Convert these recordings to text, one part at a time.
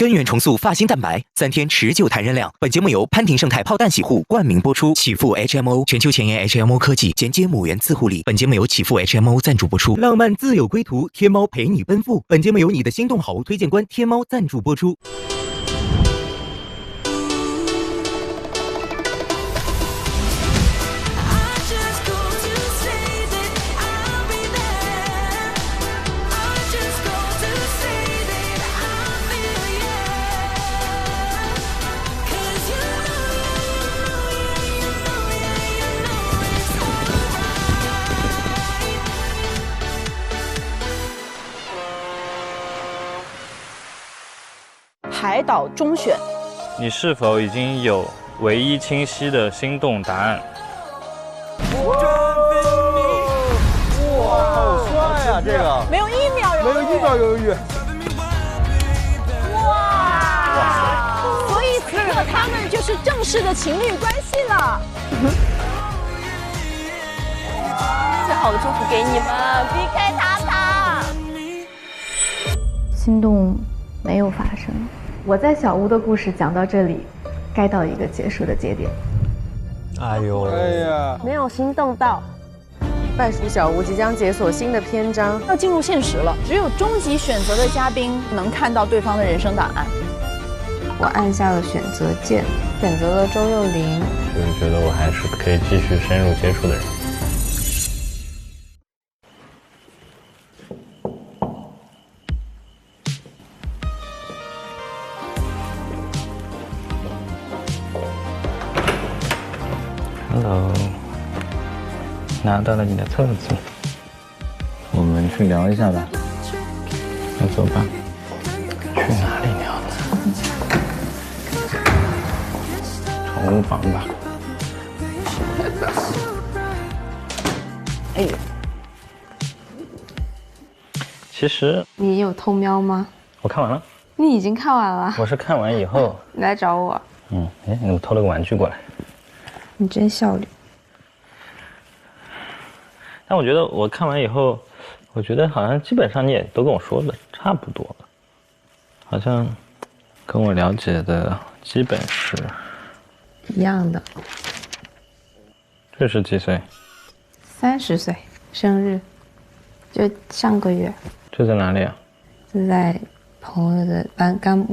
根源重塑发型蛋白，3天持久弹韧亮。本节目由潘婷胜肽泡蛋洗护冠名播出，启富 HMO 全球前沿 HMO 科技衔接母源自护理。本节目由启富 HMO 赞助播出。浪漫自有归途，天猫陪你奔赴。本节目由你的心动好物推荐官天猫赞助播出。海岛中选，你是否已经有唯一清晰的心动答案？哇，好帅啊！这个没有1秒犹豫，没有1秒犹豫。哇！所以此刻他们就是正式的情侣关系了。最好的祝福给你们，避开他。心动没有发生。我在小屋的故事讲到这里，该到一个结束的节点。哎呦，哎呀，没有心动到。半熟小屋即将解锁新的篇章，要进入现实了。只有终极选择的嘉宾能看到对方的人生档案。我按下了选择键，选择了周幼玲。就是觉得我还是可以继续深入接触的人。Hello， 拿到了你的册子，我们去聊一下吧。那走吧。去哪里聊呢？宠物房吧。哎呦，其实你有偷瞄吗？我看完了。你已经看完了？我是看完以后。你来找我。哎，你偷了个玩具过来。你真效率。但我觉得我看完以后，我觉得好像基本上你也都跟我说的差不多了，好像跟我了解的基本是一样的。这是几岁？30岁，生日，就上个月。这在哪里啊？是在朋友的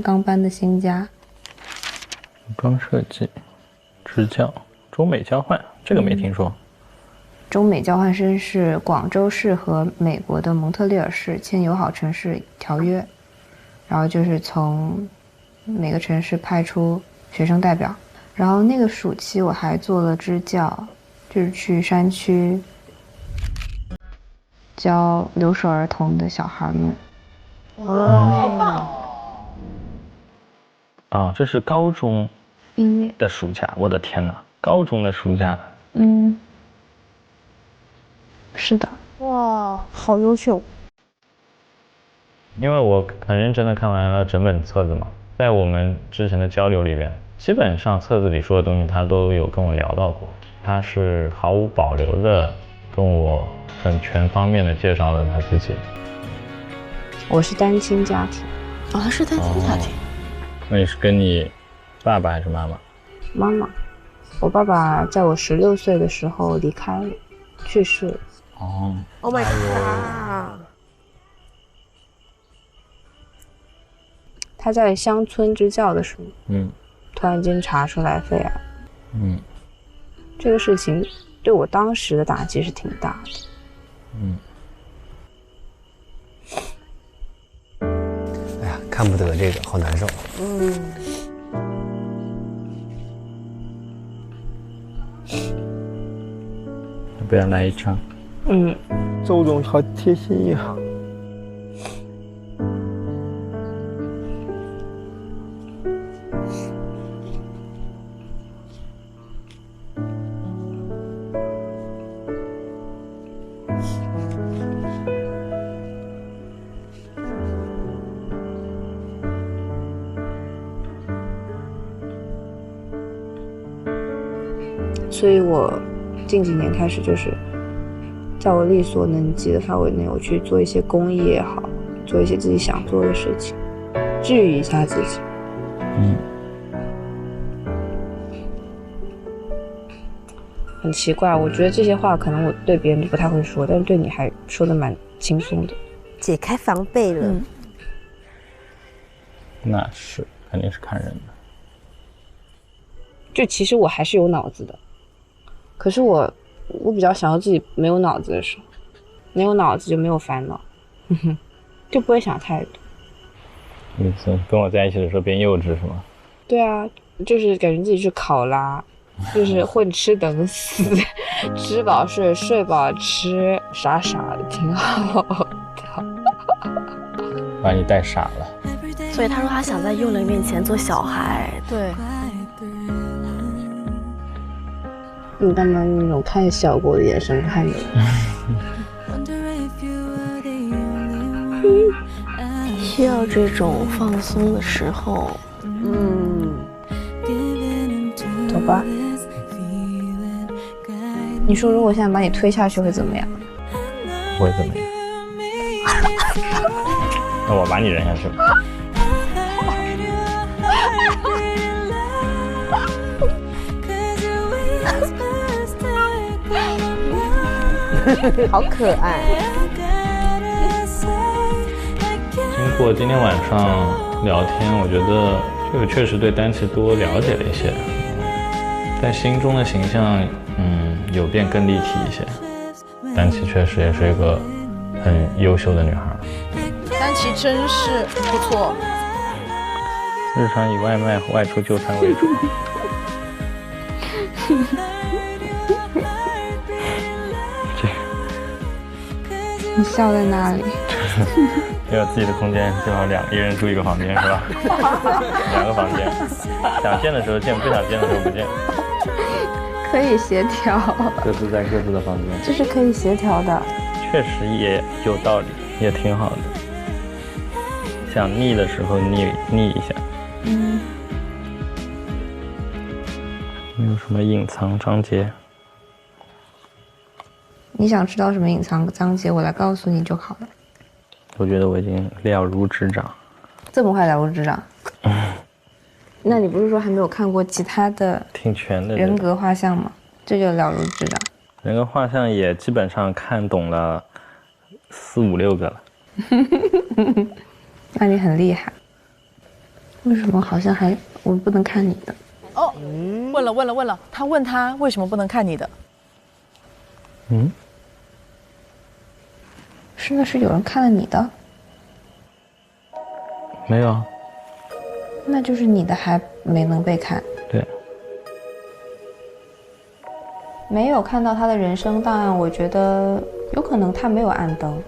刚搬的新家。服装设计，支教。中美交换，这个没听说。中美交换生是广州市和美国的蒙特利尔市签友好城市条约，然后就是从每个城市派出学生代表。然后那个暑期我还做了支教，就是去山区教留守儿童的小孩们。啊，这是高中音乐的暑假，我的天哪！高中的暑假，是的。哇，好优秀！因为我很认真的看完了整本册子嘛，在我们之前的交流里面，基本上册子里说的东西他都有跟我聊到过，他是毫无保留的跟我很全方面的介绍了他自己。我是单亲家庭。他是单亲家庭。那你是跟你爸爸还是妈妈？妈妈。我爸爸在我16岁的时候离开了，去世了。Oh my god！他在乡村支教的时候，突然间查出来肺癌。这个事情对我当时的打击是挺大的。哎呀，看不得这个，好难受。不要来一张。周总好贴心呀。所以我近几年开始就是在我力所能及的范围内，我去做一些公益也好，做一些自己想做的事情，治愈一下自己。很奇怪，我觉得这些话可能我对别人不太会说，但是对你还说的蛮轻松的，解开防备了。那是肯定是看人的。就其实我还是有脑子的，可是我比较想要自己没有脑子的时候，没有脑子就没有烦恼，就不会想太多。意思跟我在一起的时候变幼稚是吗？对啊，就是感觉自己是考拉，就是混吃等死，吃饱睡，睡饱吃，傻傻的，挺好的。把你带傻了。所以他说他想在幼玲面前做小孩。对，你干嘛用那种看小狗的眼神看着我？需要这种放松的时候，走吧。你说如果现在把你推下去会怎么样？不会怎么样。那我把你扔下去吧。好可爱。经过今天晚上聊天，我觉得这个确实对丹琪多了解了一些，在心中的形象，有变更立体一些。丹琪确实也是一个很优秀的女孩。丹琪真是不错。日常以外卖、外出就餐为主。你笑在哪里？没有自己的空间，最好一人住一个房间是吧？2个房间，想见的时候见，不想见的时候不见。可以协调，各自在各自的房间，这是可以协调的。确实也有道理，也挺好的。想腻的时候腻一下。没有什么隐藏章节。你想知道什么隐藏章节，我来告诉你就好了。我觉得我已经了如指掌。这么快了如指掌？那你不是说还没有看过其他的挺全的人格画像吗？这就了如指掌。人格画像也基本上看懂了4、5、6个了。那你很厉害。为什么好像我不能看你的？哦，问了，他问他为什么不能看你的？是有人看了你的？没有。那就是你的还没能被看。对。没有看到他的人生档案，我觉得有可能他没有按灯。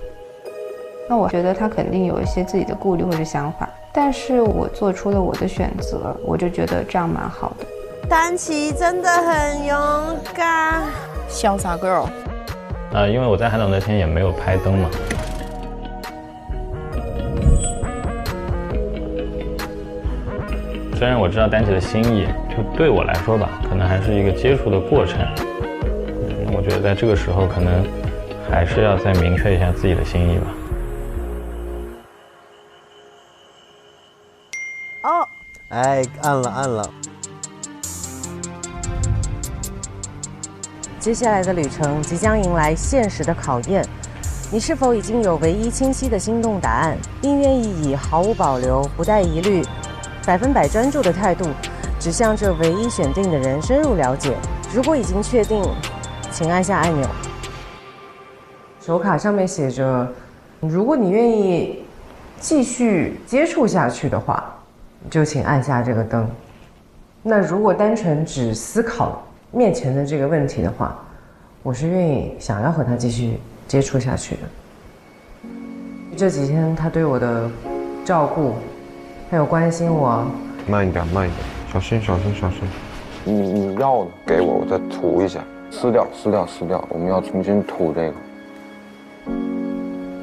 那我觉得他肯定有一些自己的顾虑或者想法，但是我做出了我的选择，我就觉得这样蛮好的。丹琪真的很勇敢，潇洒 girl。因为我在海岛那天也没有拍灯嘛。虽然我知道丹琪的心意，就对我来说吧，可能还是一个接触的过程。我觉得在这个时候，可能还是要再明确一下自己的心意吧。哦，哎，按了。接下来的旅程即将迎来现实的考验，你是否已经有唯一清晰的心动答案，并愿意以毫无保留、不带疑虑、100%专注的态度，只向这唯一选定的人深入了解？如果已经确定，请按下按钮。手卡上面写着：如果你愿意继续接触下去的话，就请按下这个灯。那如果单纯只思考面前的这个问题的话，我是愿意想要和他继续接触下去的。这几天他对我的照顾，还有关心我。慢一点，小心。你药给我再涂一下，撕掉。我们要重新涂这个。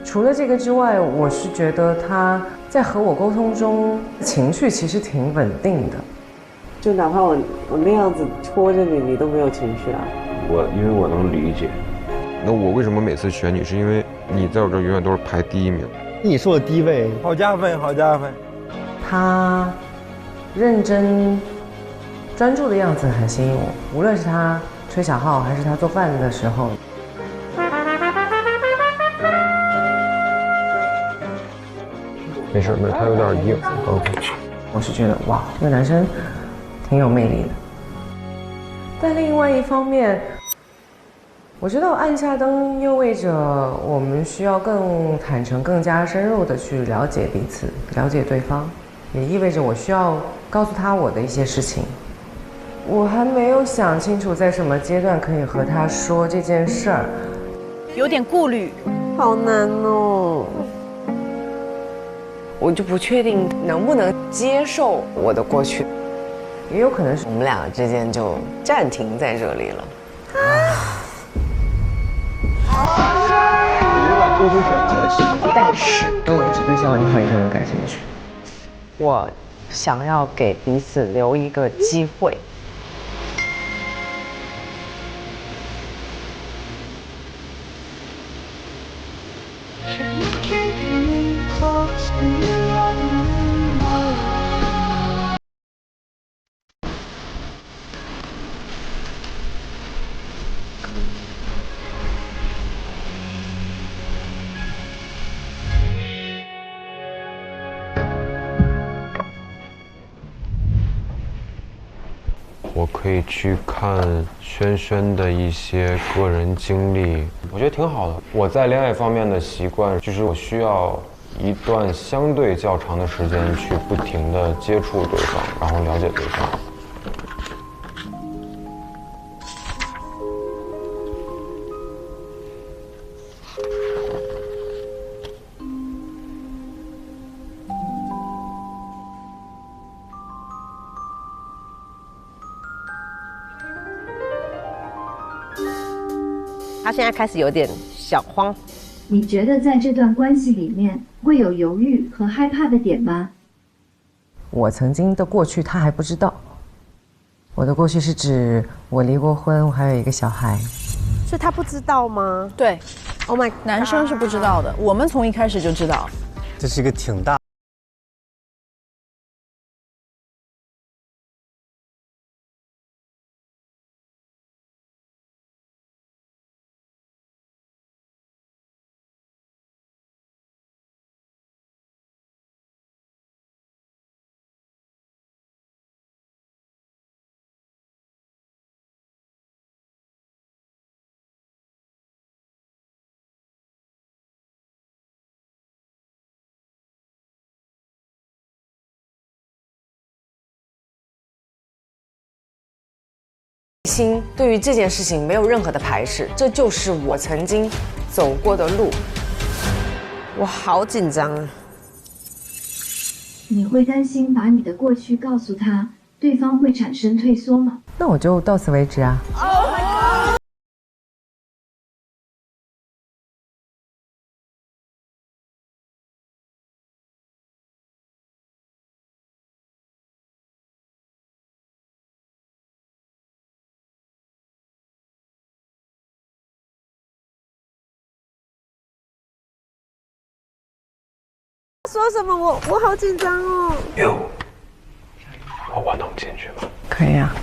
除了这个之外，我是觉得他在和我沟通中情绪其实挺稳定的。就哪怕我那样子拖着你，你都没有情绪啊。因为我能理解。那我为什么每次选你，是因为你在我这儿永远都是排第1名。你是我第1位，好加分。他认真专注的样子很吸引我，无论是他吹小号还是他做饭的时候。没事，他有点硬。我是觉得哇，这个男生挺有魅力的。但另外一方面，我觉得按下灯意味着我们需要更坦诚、更加深入的去了解彼此，了解对方，也意味着我需要告诉他我的一些事情。我还没有想清楚在什么阶段可以和他说这件事儿，有点顾虑，好难哦。我就不确定能不能接受我的过去，也有可能是我们两个之间就暂停在这里了。但是，我只对向另外一个人感兴趣。我想要给彼此留一个机会。我可以去看轩轩的一些个人经历，我觉得挺好的。我在恋爱方面的习惯就是我需要一段相对较长的时间去不停地接触对方，然后了解对方。他现在开始有点小慌。你觉得在这段关系里面会有犹豫和害怕的点吗？我曾经的过去他还不知道。我的过去是指我离过婚，我还有一个小孩。所以他不知道吗？对 ，Oh my， 男生是不知道的，我们从一开始就知道。这是一个挺大。心对于这件事情没有任何的排斥，这就是我曾经走过的路。我好紧张啊！你会担心把你的过去告诉他，对方会产生退缩吗？那我就到此为止啊。说什么？我好紧张哦。我能进去吗？可以啊。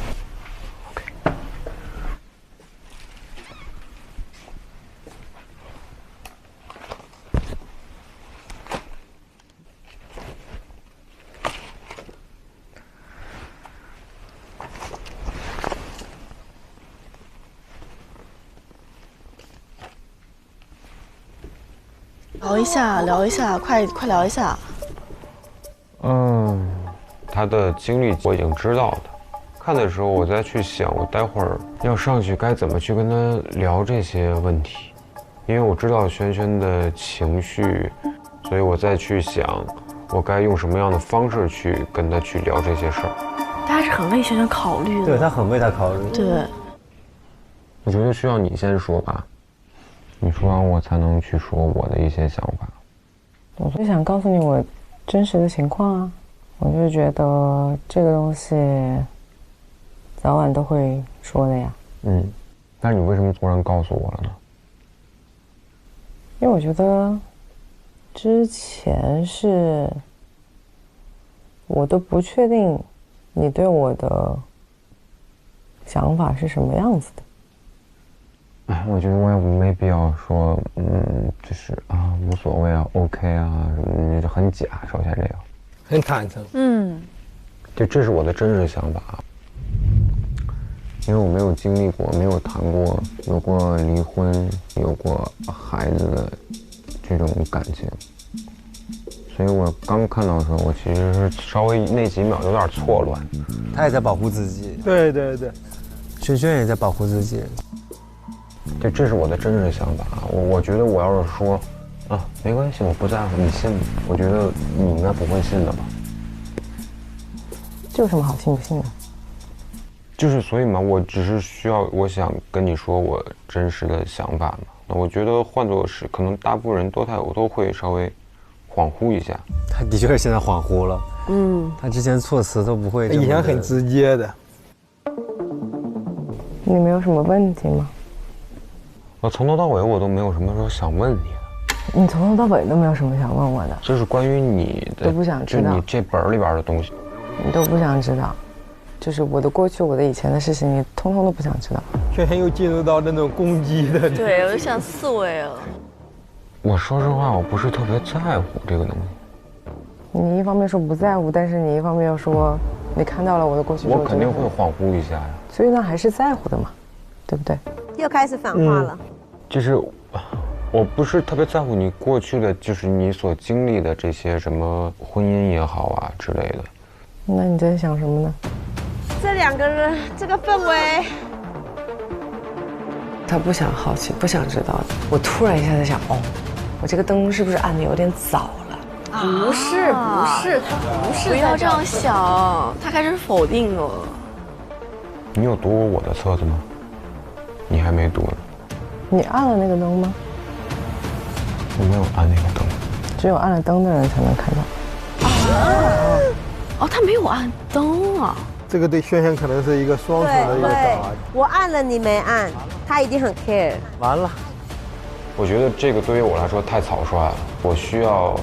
聊一下，快聊一下。他的经历我已经知道的。看的时候，我再去想，我待会儿要上去该怎么去跟他聊这些问题，因为我知道轩轩的情绪，所以我再去想，我该用什么样的方式去跟他去聊这些事儿。他是很为轩轩考虑的。对，他很为他考虑。对。我觉得需要你先说吧，你说完我才能去说我的一些想法。我就想告诉你我真实的情况啊，我就觉得这个东西早晚都会说的呀。但是你为什么突然告诉我了呢？因为我觉得之前是我都不确定你对我的想法是什么样子的。哎，我觉得我也没必要说，就是啊无所谓啊 ，OK 啊什么的，很假。首先这个很坦诚。就这是我的真实想法，因为我没有经历过，没有谈过，有过离婚，有过孩子的这种感情，所以我刚看到的时候，我其实是稍微那几秒有点错乱。他也在保护自己。对对对，轩轩也在保护自己。对，这是我的真实想法。我觉得我要是说，啊，没关系，我不在乎，你信吗？我觉得你应该不会信的吧。这有什么好信不信的？就是所以嘛，我只是需要，我想跟你说我真实的想法嘛。那我觉得换作是，可能大部分人我都会稍微恍惚一下。他的确是现在恍惚了。他之前措辞都不会这么的。以前很直接的。你没有什么问题吗？我从头到尾我都没有什么说想问你的。你从头到尾都没有什么想问我的？就是关于你的，都不想知道。就你这本里边的东西，你都不想知道。就是我的过去，我的以前的事情，你通通都不想知道。轩轩又进入到那种攻击的。对，我就想刺猬了。我说实话，我不是特别在乎这个东西。你一方面说不在乎，但是你一方面又说你看到了我的过去，我肯定会恍惚一下呀。所以那还是在乎的嘛，对不对？又开始反话了。就是我不是特别在乎你过去的，就是你所经历的这些什么婚姻也好啊之类的。那你在想什么呢？这两个人这个氛围，他不想好奇，不想知道的。我突然一下在想，哦，我这个灯是不是按的有点早了？不是，他不是。不要这样想，他开始否定了。你有读过我的册子吗？你还没读呢。你按了那个灯吗？我没有按那个灯。只有按了灯的人才能看到。哦，他没有按灯啊。这个对轩轩可能是一个双重的一个打。我按了你没按，他一定很 care。完了。我觉得这个对于我来说太草率了，我需要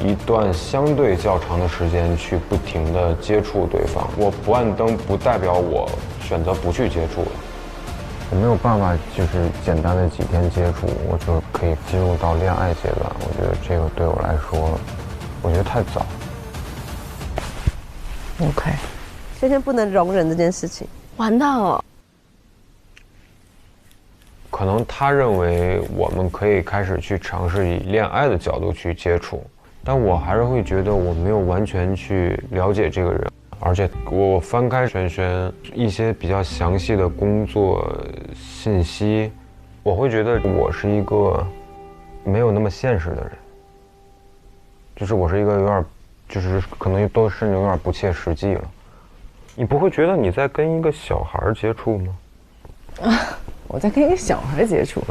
一段相对较长的时间去不停地接触对方。我不按灯不代表我选择不去接触了。我没有办法就是简单的几天接触我就可以进入到恋爱阶段，我觉得这个对我来说我觉得太早。 OK， 轩轩不能容忍这件事情，完蛋了。可能他认为我们可以开始去尝试以恋爱的角度去接触，但我还是会觉得我没有完全去了解这个人，而且我翻开轩轩一些比较详细的工作信息，我会觉得我是一个没有那么现实的人，就是我是一个有点。 就是可能都甚至有点不切实际了，你不会觉得你在跟一个小孩接触吗？啊，我在跟一个小孩接触。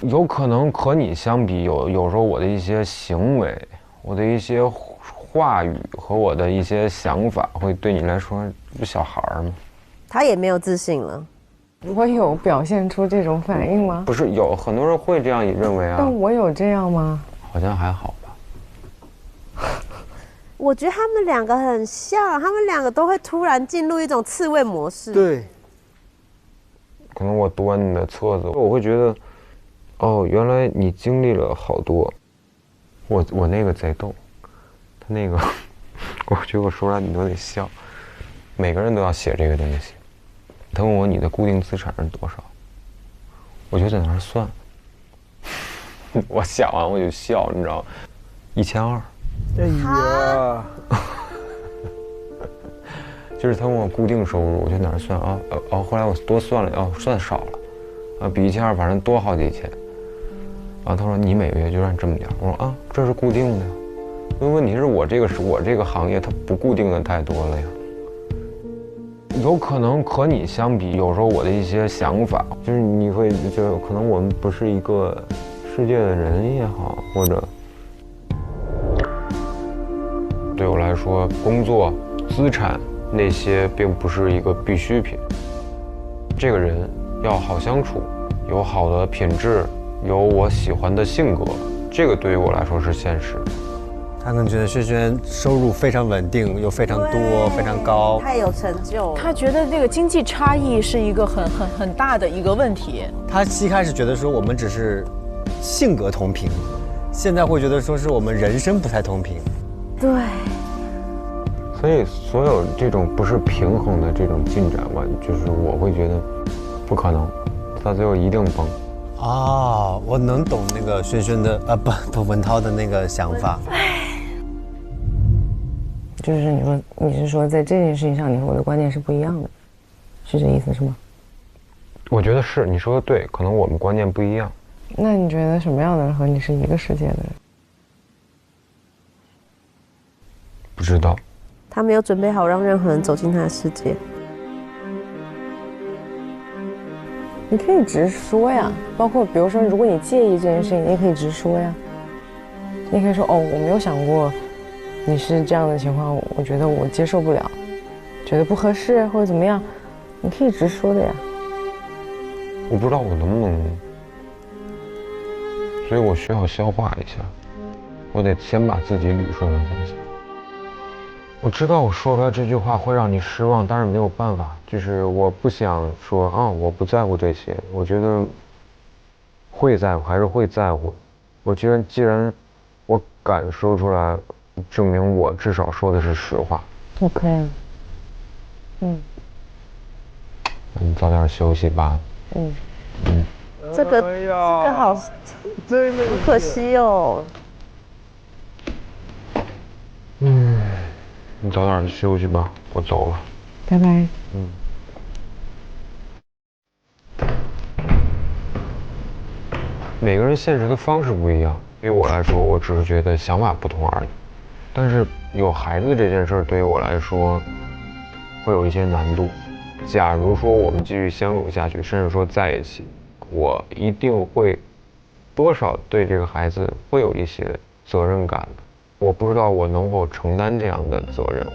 有可能和你相比，有时候我的一些行为，我的一些话语和我的一些想法，会对你来说不小孩吗？他也没有自信了。我有表现出这种反应吗？不是，有很多人会这样认为啊。但我有这样吗？好像还好。 我觉得他们两个很像，他们两个都会突然进入一种刺猬模式。对。可能我读完你的册子，我会觉得，哦，原来你经历了好多。我那个贼逗，他那个，我觉得我说出来你都得笑。每个人都要写这个东西。他问我你的固定资产是多少，我就在那儿算。我想完我就笑，你知道吗？1200。 哎呀，就是他问我固定收入，我就在那儿算啊，后来我多算了，算少了，啊，比1200反正多好几千。然后他说你每个月就按这么点，我说啊，这是固定的，因为问题是我这个行业它不固定的太多了呀。有可能和你相比，有时候我的一些想法，就是你会就可能我们不是一个世界的人也好，或者。 对我来说，工作、资产那些并不是一个必需品。这个人要好相处，有好的品质，有我喜欢的性格，这个对于我来说是现实。他可能觉得轩轩收入非常稳定，又非常多，非常高，太有成就。他觉得这个经济差异是一个很大的一个问题。他一开始觉得说我们只是性格同频，现在会觉得说是我们人生不太同频。对。所以所有这种不是平衡的这种进展吧，就是我会觉得不可能，到最后一定崩。哦，我能懂那个轩轩的不文涛的那个想法。就是你是说在这件事情上，你和我的观念是不一样的，是这意思是吗？我觉得是你说的对，可能我们观念不一样。那你觉得什么样的人和你是一个世界的人？不知道。他没有准备好让任何人走进他的世界。你可以直说呀，包括比如说，如果你介意这件事情，你也可以直说呀。你可以说哦，我没有想过你是这样的情况，我觉得我接受不了，觉得不合适或者怎么样，你可以直说的呀。我不知道我能不能，所以我需要消化一下，我得先把自己捋顺了再想。我知道我说出来这句话会让你失望，但是没有办法，就是我不想说我不在乎这些，我觉得会在乎还是会在乎。我觉得既然我敢说出来，证明我至少说的是实话。OK。你早点休息吧。这个好可惜哦。你早点休息吧，我走了。拜拜。每个人现实的方式不一样，对于我来说，我只是觉得想法不同而已。但是有孩子这件事对于我来说，会有一些难度。假如说我们继续相处下去，甚至说在一起，我一定会多少对这个孩子会有一些责任感的。我不知道我能否承担这样的责任。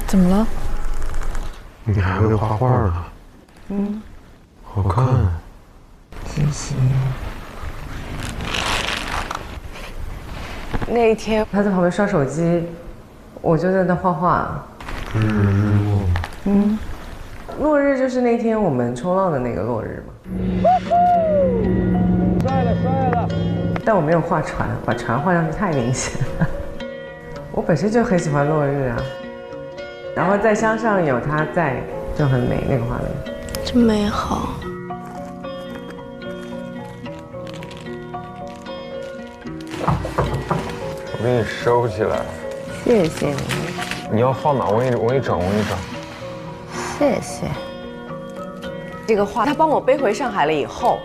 怎么了？你还会画画呢？好看。谢谢。那一天他在旁边刷手机，我就在那画画。落日就是那天我们冲浪的那个落日嘛。帅了！但我没有画船，把船画上去太明显了。我本身就很喜欢落日啊，然后在乡上有他在，就很美那个画面。真美好。我给你收起来。谢谢你。你要放哪？我给你整。谢谢。这个画他帮我背回上海了以后，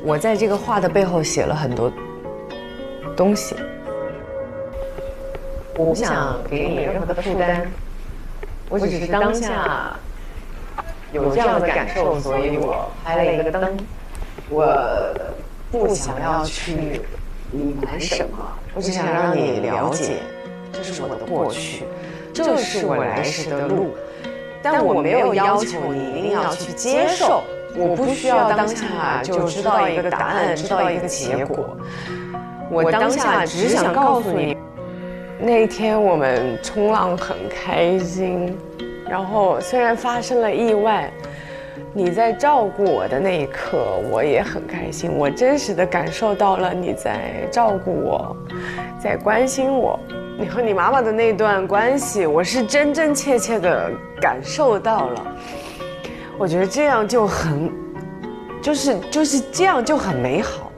我在这个画的背后写了很多东西。我不想给你任何的负担，我只是当下有这样的感受，所以我拍了一个灯。我不想要去隐瞒什么，我只想让你了解，这是我的过去，这是我来时的路。但我没有要求你一定要去接受，我不需要当下就知道一个答案，知道一个结果。我当下只想告诉你，那一天我们冲浪很开心，然后虽然发生了意外，你在照顾我的那一刻，我也很开心。我真实的感受到了你在照顾我，在关心我。你和你妈妈的那段关系，我是真真切切的感受到了。我觉得这样就很，就是这样就很美好。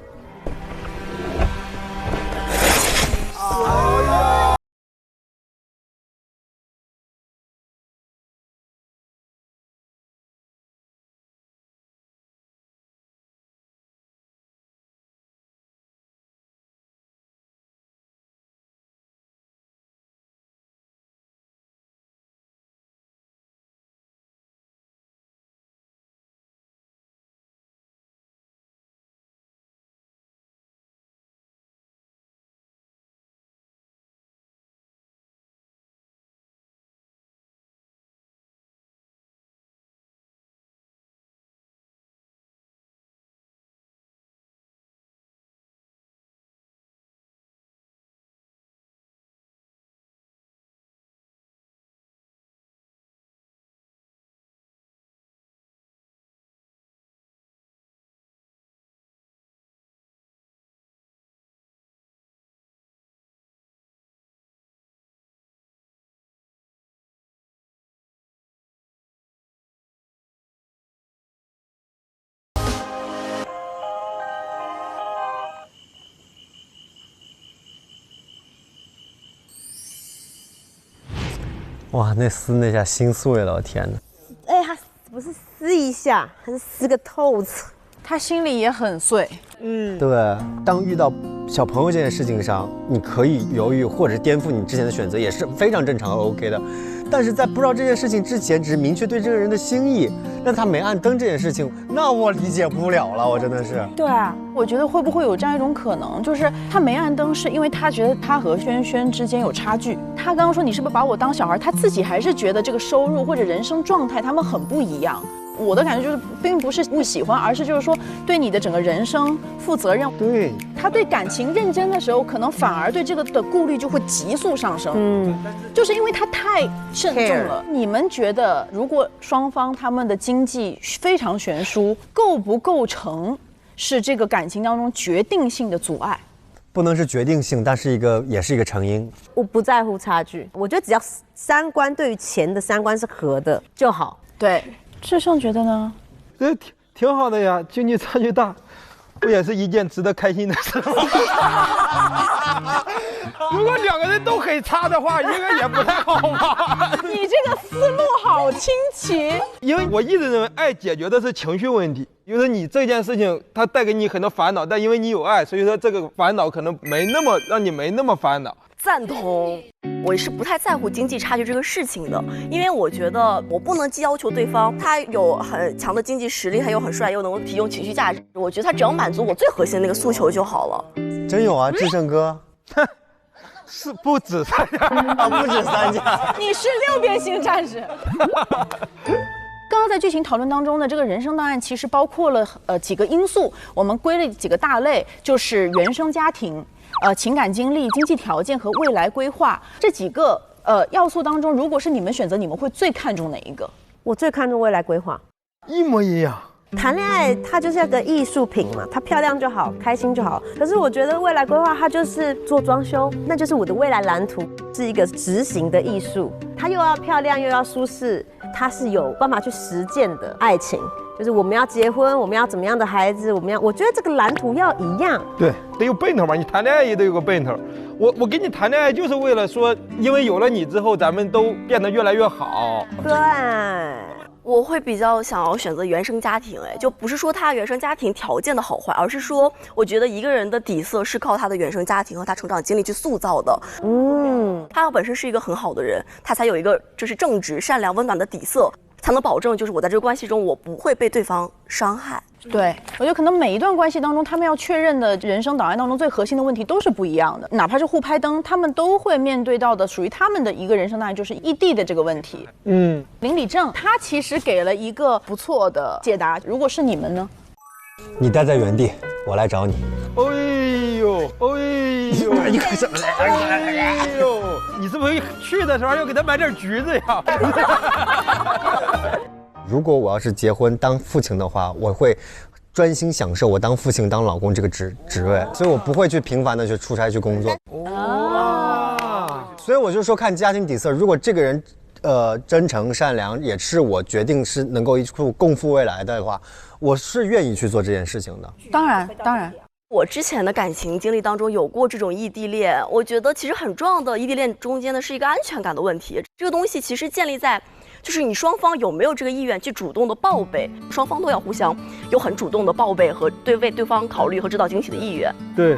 哇，那撕那下心碎了，天哪！哎，他不是撕一下，他是撕个透彻。他心里也很碎。对，当遇到小朋友这件事情上，你可以犹豫或者是颠覆你之前的选择，也是非常正常和 OK 的。但是在不知道这件事情之前，只是明确对这个人的心意，那他没按灯这件事情，那我理解不了了，我真的是。对啊，我觉得会不会有这样一种可能，就是他没按灯，是因为他觉得他和轩轩之间有差距。他刚刚说你是不是把我当小孩，他自己还是觉得这个收入或者人生状态他们很不一样。我的感觉就是，并不是不喜欢，而是就是说对你的整个人生负责任。对，他对感情认真的时候，可能反而对这个的顾虑就会急速上升。就是因为他太慎重了。你们觉得，如果双方他们的经济非常悬殊，构不构成是这个感情当中决定性的阻碍？不能是决定性，但是也是一个成因。我不在乎差距，我觉得只要三观对于钱的三观是合的就好。对。志胜觉得呢？这挺好的呀，经济差距大，不也是一件值得开心的事吗？如果两个人都很差的话，一个也不太好吧？你这个思路好清奇。因为我一直认为爱解决的是情绪问题，就是你这件事情它带给你很多烦恼，但因为你有爱，所以说这个烦恼可能让你没那么烦恼。赞同，我是不太在乎经济差距这个事情的，因为我觉得我不能既要求对方他有很强的经济实力，他又很帅，又能够提供情绪价值，我觉得他只要满足我最核心的那个诉求就好了。真有啊，志胜哥，是不止3家啊，不止3家，你是6边形战士。刚刚在剧情讨论当中呢，这个人生档案其实包括了几个因素，我们归了几个大类，就是原生家庭、情感经历、经济条件和未来规划这几个要素当中，如果是你们选择，你们会最看重哪一个？我最看重未来规划，一模一样。谈恋爱它就是个艺术品嘛，它漂亮就好，开心就好。可是我觉得未来规划它就是做装修，那就是我的未来蓝图，是一个执行的艺术。它又要漂亮又要舒适，它是有办法去实践的爱情。就是我们要结婚，我们要怎么样的孩子，我觉得这个蓝图要一样。对，得有奔头嘛，你谈恋爱也得有个奔头。我跟你谈恋爱就是为了说，因为有了你之后，咱们都变得越来越好。对。我会比较想要选择原生家庭，就不是说他原生家庭条件的好坏，而是说，我觉得一个人的底色是靠他的原生家庭和他成长经历去塑造的。他本身是一个很好的人，他才有一个就是正直、善良、温暖的底色，才能保证就是我在这个关系中我不会被对方伤害。对，我觉得可能每一段关系当中，他们要确认的人生档案当中最核心的问题都是不一样的，哪怕是互拍灯，他们都会面对到的属于他们的一个人生档案，就是异地的这个问题。林李正他其实给了一个不错的解答，如果是你们呢？你待在原地，我来找你。哎呦，你可怎么来？哎呦，你是不是去的时候要给他买点橘子呀？如果我要是结婚当父亲的话，我会专心享受我当父亲当老公这个职位，所以我不会去频繁的去出差去工作。所以我就说看家庭底色，如果这个人真诚善良，也是我决定是能够一处共赴未来的话，我是愿意去做这件事情的。当然。我之前的感情经历当中有过这种异地恋，我觉得其实很重要的异地恋中间的是一个安全感的问题。这个东西其实建立在就是你双方有没有这个意愿去主动的报备，双方都要互相有很主动的报备和为对方考虑和制造惊喜的意愿。对，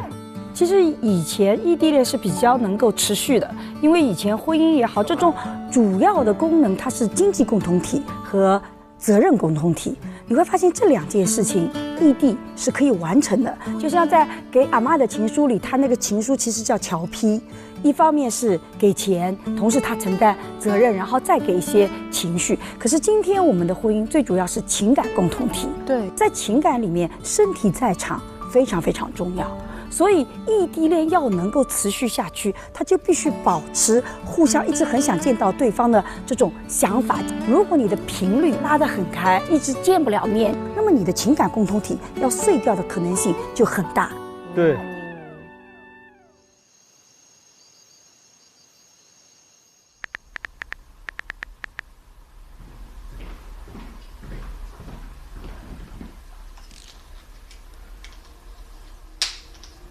其实以前异地恋是比较能够持续的，因为以前婚姻也好，这种主要的功能它是经济共同体和责任共同体。你会发现这2件事情异地是可以完成的。就像在给阿嬷的情书里，他那个情书其实叫侨批，一方面是给钱，同时他承担责任，然后再给一些情绪。可是今天我们的婚姻最主要是情感共同体，对，在情感里面身体在场非常非常重要。所以异地恋要能够持续下去，他就必须保持互相一直很想见到对方的这种想法。如果你的频率拉得很开，一直见不了面，那么你的情感共同体要碎掉的可能性就很大。对。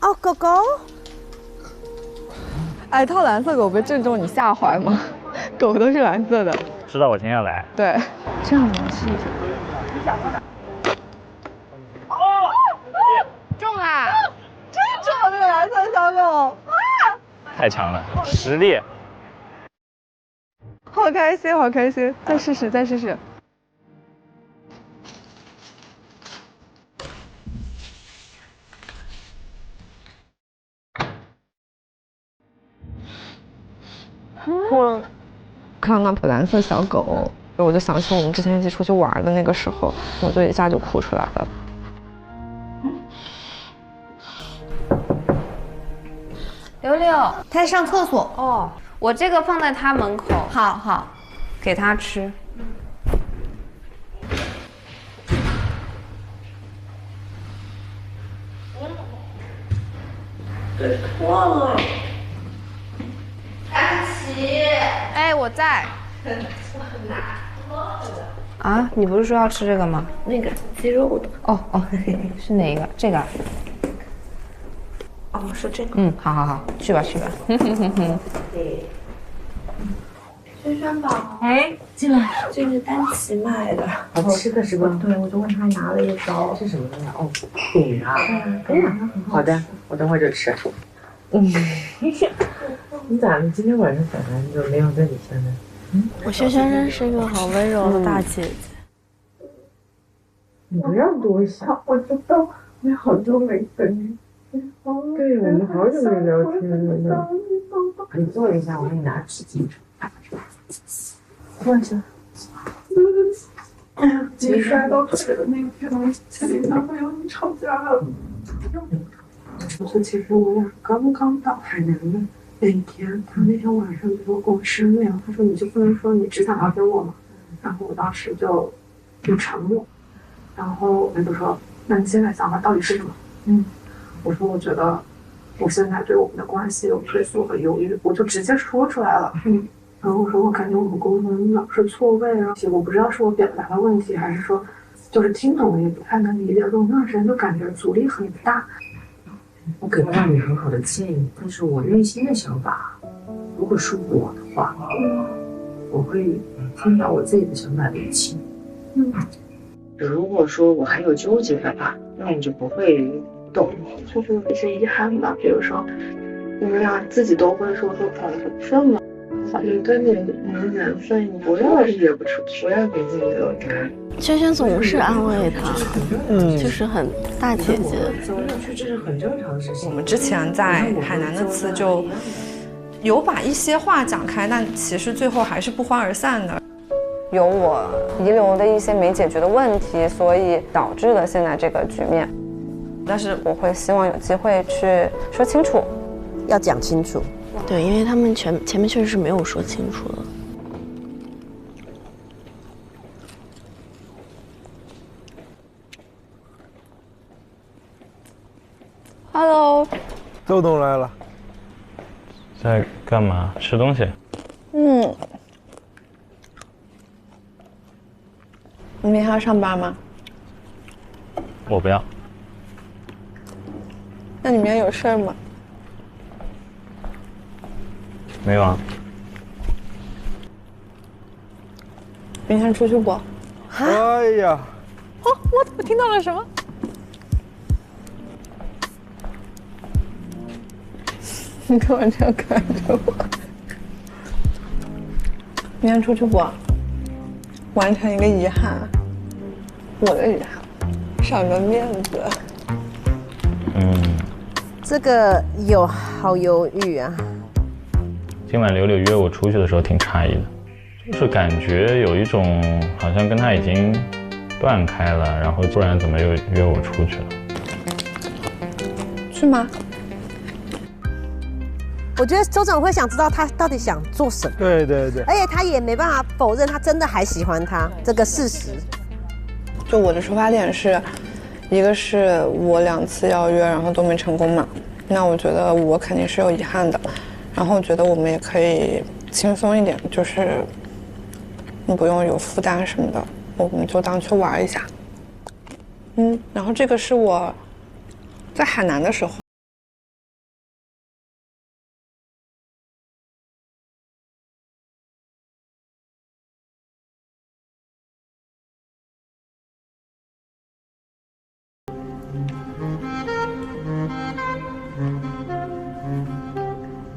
哦，狗狗，哎，套蓝色狗不正中你下怀吗？狗都是蓝色的。知道我今天要来。对，这样子试一下。中啦！真中了这个蓝色小狗！太强了，实力。好开心，好开心！再试试，再试试。我看到蓝色小狗，我就想起我们之前一起出去玩的那个时候，我就一下就哭出来了。柳柳，他在上厕所哦。我这个放在他门口。好好，给他吃。忘了。安琪，哎，我在。啊，你不是说要吃这个吗？那个鸡肉的。哦哦，是哪一个？这个。哦，是这个。嗯，好好好，去吧去吧。对。轩轩宝，哎，进来，这个丹琪买的。吃的是吧？对，我就问他拿了一包。是什么东西？哦，饼啊。好的，我等会儿就吃。你咋的？今天晚上小南就没有在你现在？我轩轩真是一个好温柔的大姐姐。你不要多想，我知道，我好久没跟你。对，我们好久没聊天了。你坐一下，我给你拿纸巾。坐一下。哎呀，今摔到腿的那天，前天男朋友吵架了。其实我俩刚刚到海南的那一天，他那天晚上就跟我商量，他说你就不能说你只想了解我嘛。然后我当时就沉默，然后我就说，那你现在想法到底是什么？我说我觉得我现在对我们的关系有退缩和犹豫，我就直接说出来了。然后我说我感觉我们沟通老是错位啊，我不知道是我表达的问题，还是说就是听懂了也不太能理解。我那时候就感觉阻力很大。我给不了你很好的建议，但是我内心的想法，如果是我的话，我会听到我自己的想法理清。如果说我还有纠结的话，那你就不会懂，就是有一些遗憾吧。比如说，你们俩自己都会说这么，好像跟你没缘分，你不要也不出去，不要给自己留遗憾。轩轩总是安慰他，就是很大姐姐。这是很正常的事情。我们之前在海南那次就有把一些话讲开，但其实最后还是不欢而散的。有我遗留的一些没解决的问题，所以导致了现在这个局面。但是我会希望有机会去说清楚，要讲清楚。对，因为他们前面确实是没有说清楚的。Hello， 周董来了，在干嘛？吃东西。你明天要上班吗？我不要。那你明天有事儿吗？没有啊。明天出去不？哎呀！哦，我听到了什么？你干嘛这样看着我？明天出去不？完成一个遗憾，我的遗憾，少个面子。这个好犹豫啊。今晚柳柳约我出去的时候挺诧异的，就是感觉有一种好像跟他已经断开了，然后不然怎么又约我出去了？是吗？我觉得周总会想知道他到底想做什么。对对对。而且他也没办法否认他真的还喜欢他这个事实。就我的出发点是，一个是我2次邀约，然后都没成功嘛，那我觉得我肯定是有遗憾的。然后我觉得我们也可以轻松一点，就是你不用有负担什么的，我们就当去玩一下。然后这个是我在海南的时候。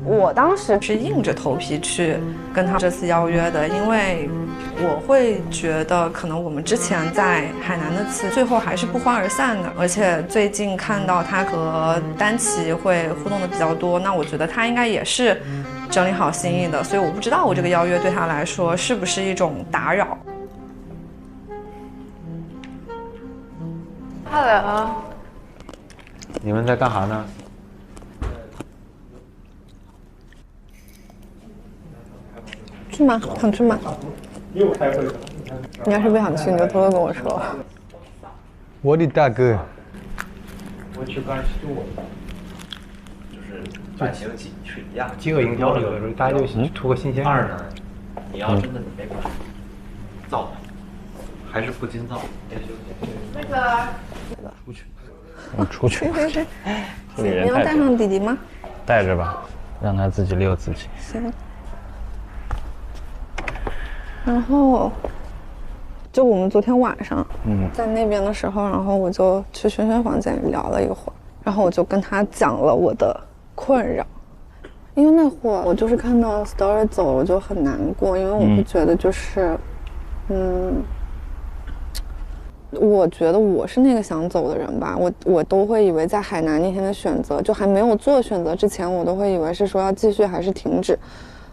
我当时是硬着头皮去跟他这次邀约的，因为我会觉得可能我们之前在海南那次最后还是不欢而散的，而且最近看到他和丹琪会互动的比较多，那我觉得他应该也是整理好心意的，所以我不知道我这个邀约对他来说是不是一种打扰。Hello， 你们在干啥呢？去吗？想去吗？又开会。你要是不想去，你就偷偷跟我说。我的大哥。我去干事做，就是版型取样，饥饿营销这个，大家就图个新鲜。二呢，你要真的没管造，还是不禁造。那个。出去。我出去。谁？你要带上弟弟吗？带着吧，让他自己遛自己。行。然后，就我们昨天晚上，在那边的时候，然后我就去轩轩房间里聊了一会儿，然后我就跟他讲了我的困扰，因为那会儿我就是看到 Story 走了，我就很难过，因为我会觉得就是，我觉得我是那个想走的人吧，我都会以为在海南那天的选择，就还没有做选择之前，我都会以为是说要继续还是停止，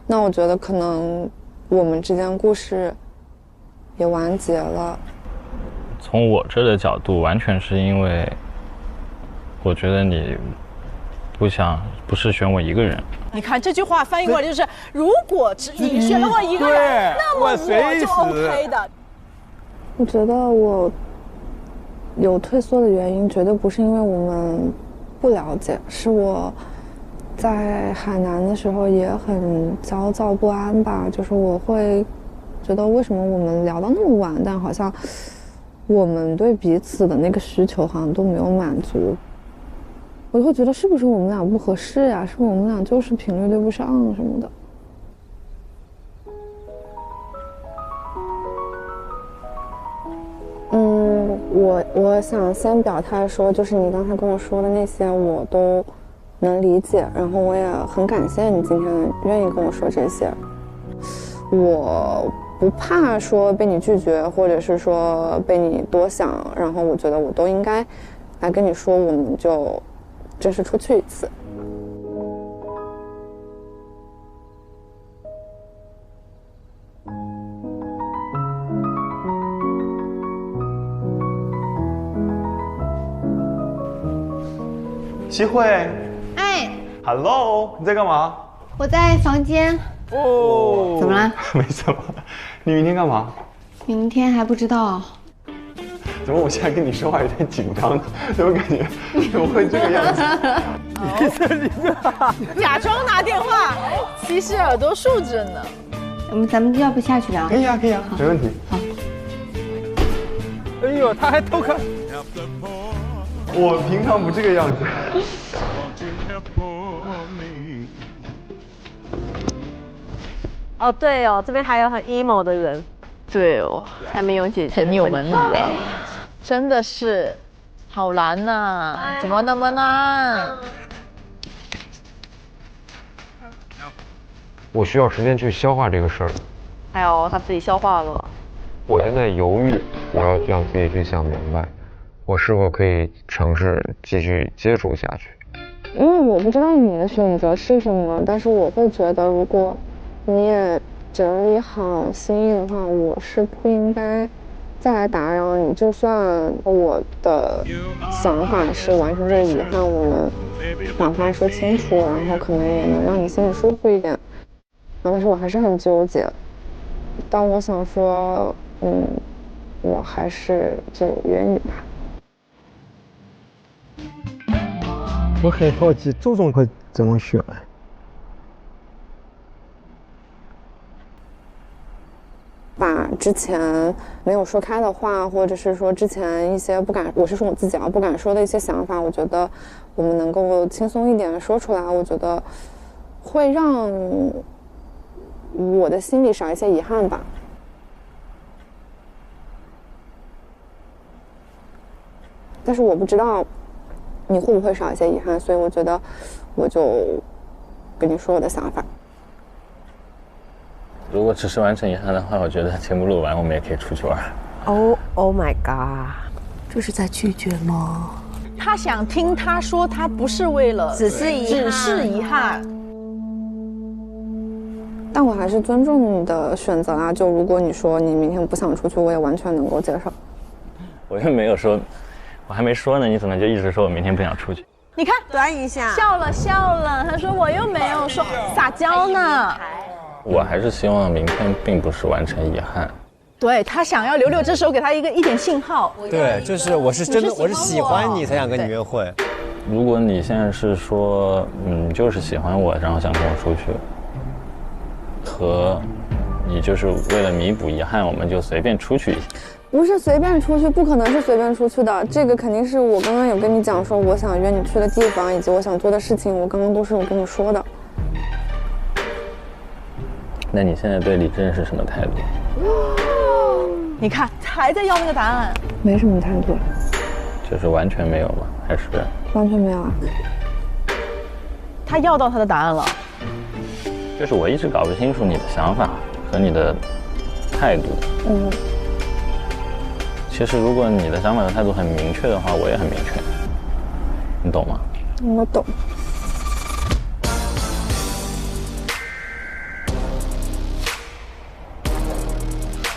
那我觉得可能。我们之间故事也完结了。从我这的角度，完全是因为我觉得你不是选我一个人。你看这句话翻译过来就是：如果你选了我一个人，那么我就 OK 的。我觉得我有退缩的原因，绝对不是因为我们不了解，是我。在海南的时候也很焦躁不安吧，就是我会觉得为什么我们聊到那么晚，但好像我们对彼此的那个需求好像都没有满足，我就会觉得是不是我们俩不合适呀？是不是我们俩就是频率对不上什么的？我想先表态说，就是你刚才跟我说的那些我都。能理解，然后我也很感谢你今天愿意跟我说这些。我不怕说被你拒绝，或者是说被你多想，然后我觉得我都应该来跟你说，我们就正式出去一次。齐慧。Hello， 你在干嘛？我在房间。哦，怎么了？没什么。你明天干嘛？明天还不知道。怎么我现在跟你说话有点紧张呢？怎么感觉怎么会这个样子？假装拿电话，其实耳朵竖着呢。咱们要不下去聊？可以啊，可以啊，没问题。好。哎呦，他还偷看。我平常不这个样子。哦，对哦，这边还有很 emo 的人。对哦，还没有解决。很有门路哎，真的是好难呐，怎么那么难？我需要时间去消化这个事儿。哎呦，他自己消化了。我现在犹豫，我要让自己去想明白，我是否可以尝试继续接触下去。因为我不知道你的选择是什么，但是我会觉得，如果你也整理好心意的话，我是不应该再来打扰你。就算我的想法是完全是遗憾，我们把话说清楚，然后可能也能让你心里舒服一点。但是我还是很纠结。但我想说，我还是就约你吧。我很好奇，周总会怎么选？把之前没有说开的话，或者是说之前一些不敢，我是说我自己不敢说的一些想法，我觉得我们能够轻松一点说出来，我觉得会让我的心里少一些遗憾吧。但是我不知道你会不会少一些遗憾，所以我觉得我就跟你说我的想法。如果只是完成遗憾的话，我觉得节目录完我们也可以出去玩。Oh my god， 这是在拒绝吗？他想听他说他不是为了，只是遗憾。但我还是尊重你的选择啦。就如果你说你明天不想出去，我也完全能够接受。我又没有说，我还没说呢，你怎么就一直说我明天不想出去？你看，端一下，笑了。他说我又没有说撒娇呢。我还是希望明天并不是完成遗憾。对他想要柳柳这时候给他一点信号。对，就是我是真的，我是喜欢你才想跟你约会。如果你现在是说，就是喜欢我，然后想跟我出去，和你就是为了弥补遗憾，我们就随便出去一下。不是随便出去，不可能是随便出去的。这个肯定是我刚刚有跟你讲说我想约你去的地方，以及我想做的事情，我刚刚都是有跟你说的。那你现在对李正是什么态度？你看，还在要那个答案。没什么态度。就是完全没有吗？还是？完全没有啊。他要到他的答案了。就是我一直搞不清楚你的想法和你的态度。其实如果你的想法和态度很明确的话，我也很明确，你懂吗？我懂。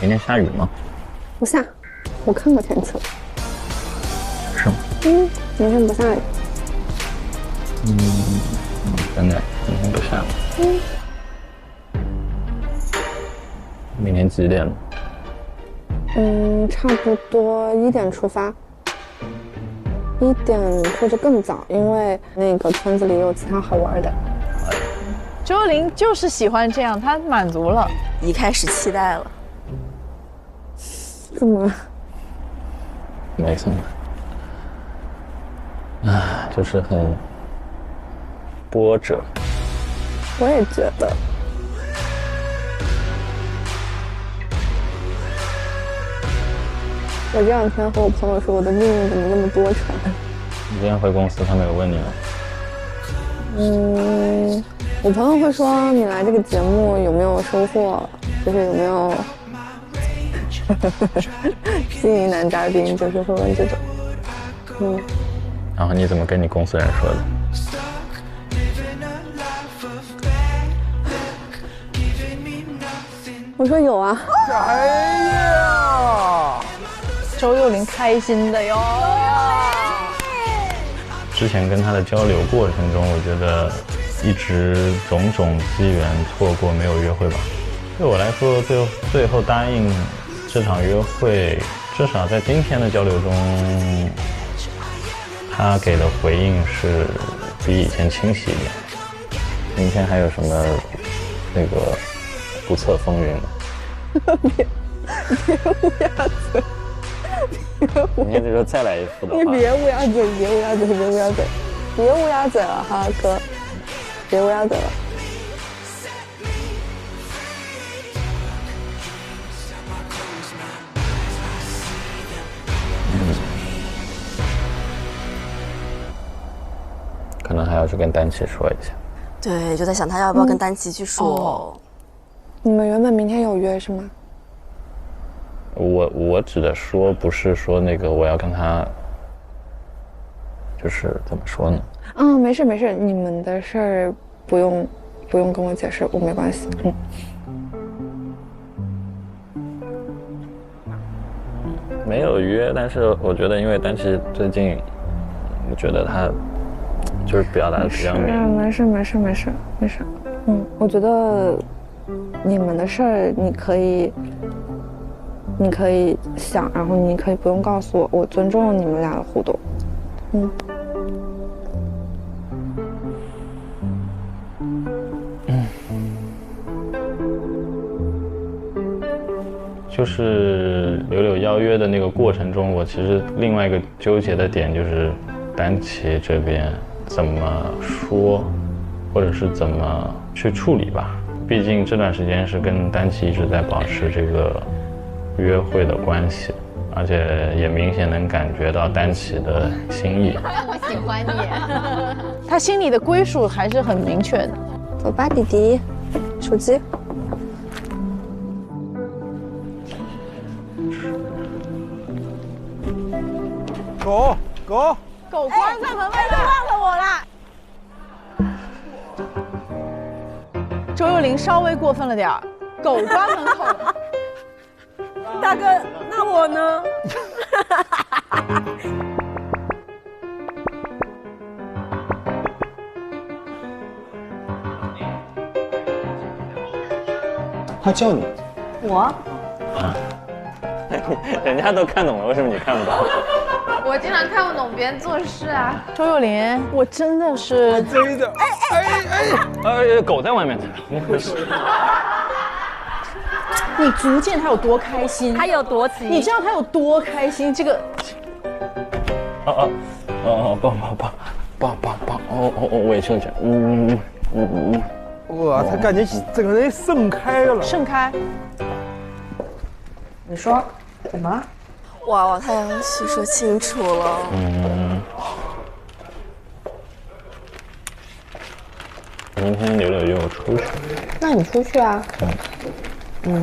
明天下雨吗？不下，我看过天气了。是吗？明天不下雨。真的，明天不下雨。明天几点了？差不多1点出发，1点或者更早，因为那个村子里有其他好玩的。周幽灵就是喜欢这样，他满足了，一开始期待了。怎么了？没什么，就是很波折。我也觉得。我这两天和我朋友说，我的命运怎么那么多舛？你今天回公司，他们有问你吗？我朋友会说你来这个节目有没有收获，就是有没有心仪男嘉宾，就是会问这种。然后你怎么跟你公司人说的？我说有啊。哎呀！周幽灵开心的哟。之前跟他的交流过程中，我觉得一直种种机缘错过，没有约会吧。对我来说，最后答应这场约会，至少在今天的交流中，他给的回应是比以前清晰一点。明天还有什么那个不测风云吗？别乌鸦嘴。明天就说再来一副的话，你别乌鸦嘴，别乌鸦嘴，别乌鸦嘴，别乌鸦嘴了哈哥，别乌鸦嘴了。可能还要去跟丹琪说一下。对，就在想他要不要跟丹琪去说。你们原本明天有约是吗？我指的说不是说那个我要跟他，就是怎么说呢？没事没事，你们的事儿不用跟我解释，我没关系。没有约，但是我觉得因为丹琪最近，我觉得他就是表达的比较明。没事。我觉得你们的事儿你可以想，然后你可以不用告诉我，我尊重你们俩的互动。就是柳柳邀约的那个过程中，我其实另外一个纠结的点就是丹琪这边怎么说，或者是怎么去处理吧。毕竟这段时间是跟丹琪一直在保持这个约会的关系，而且也明显能感觉到丹琪的心意。我喜欢你。他心里的归属还是很明确的。走吧，弟弟，手机。狗，狗关在门外就忘了我啦。周幼玲稍微过分了点儿，狗关门口。大哥，那我呢？他叫你，我人家都看懂了，为什么你看不懂？我经常看不懂别人做事啊。周幼玲，我真的是追着，狗在外面，怎么回事？你足见他有多开心，他有多急，你知道他有多开心？这个，抱，我也秀去，哇，他感觉整个人盛开了，盛开。你说怎么了？哇，太阳系说清楚了。明天柳柳约我出去。那你出去啊。那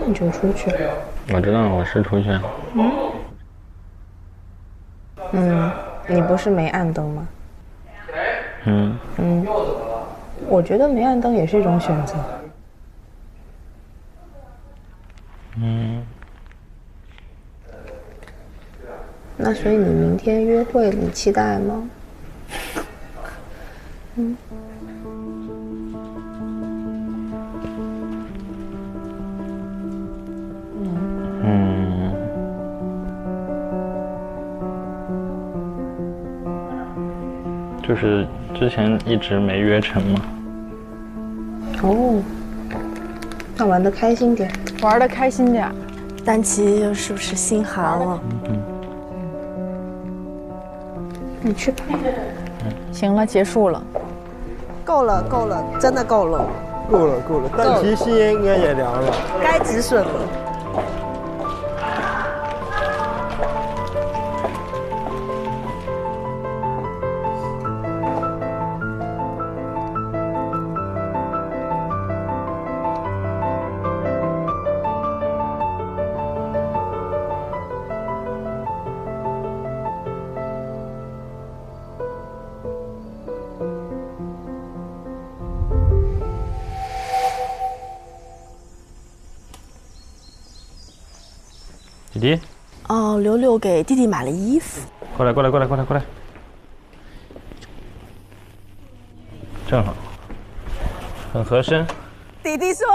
你就出去。我知道我是出去。你不是没暗灯吗？我觉得没暗灯也是一种选择。那所以你明天约会，你期待吗？就是之前一直没约成嘛。哦，那玩得开心点，玩得开心点。丹琪是不是心寒了？你去吧。行了，结束了。够了，真的够了。够了，但其心应该也凉了，该止损了。弟弟，哦，柳柳给弟弟买了衣服。过来，正好，很合身。弟弟说。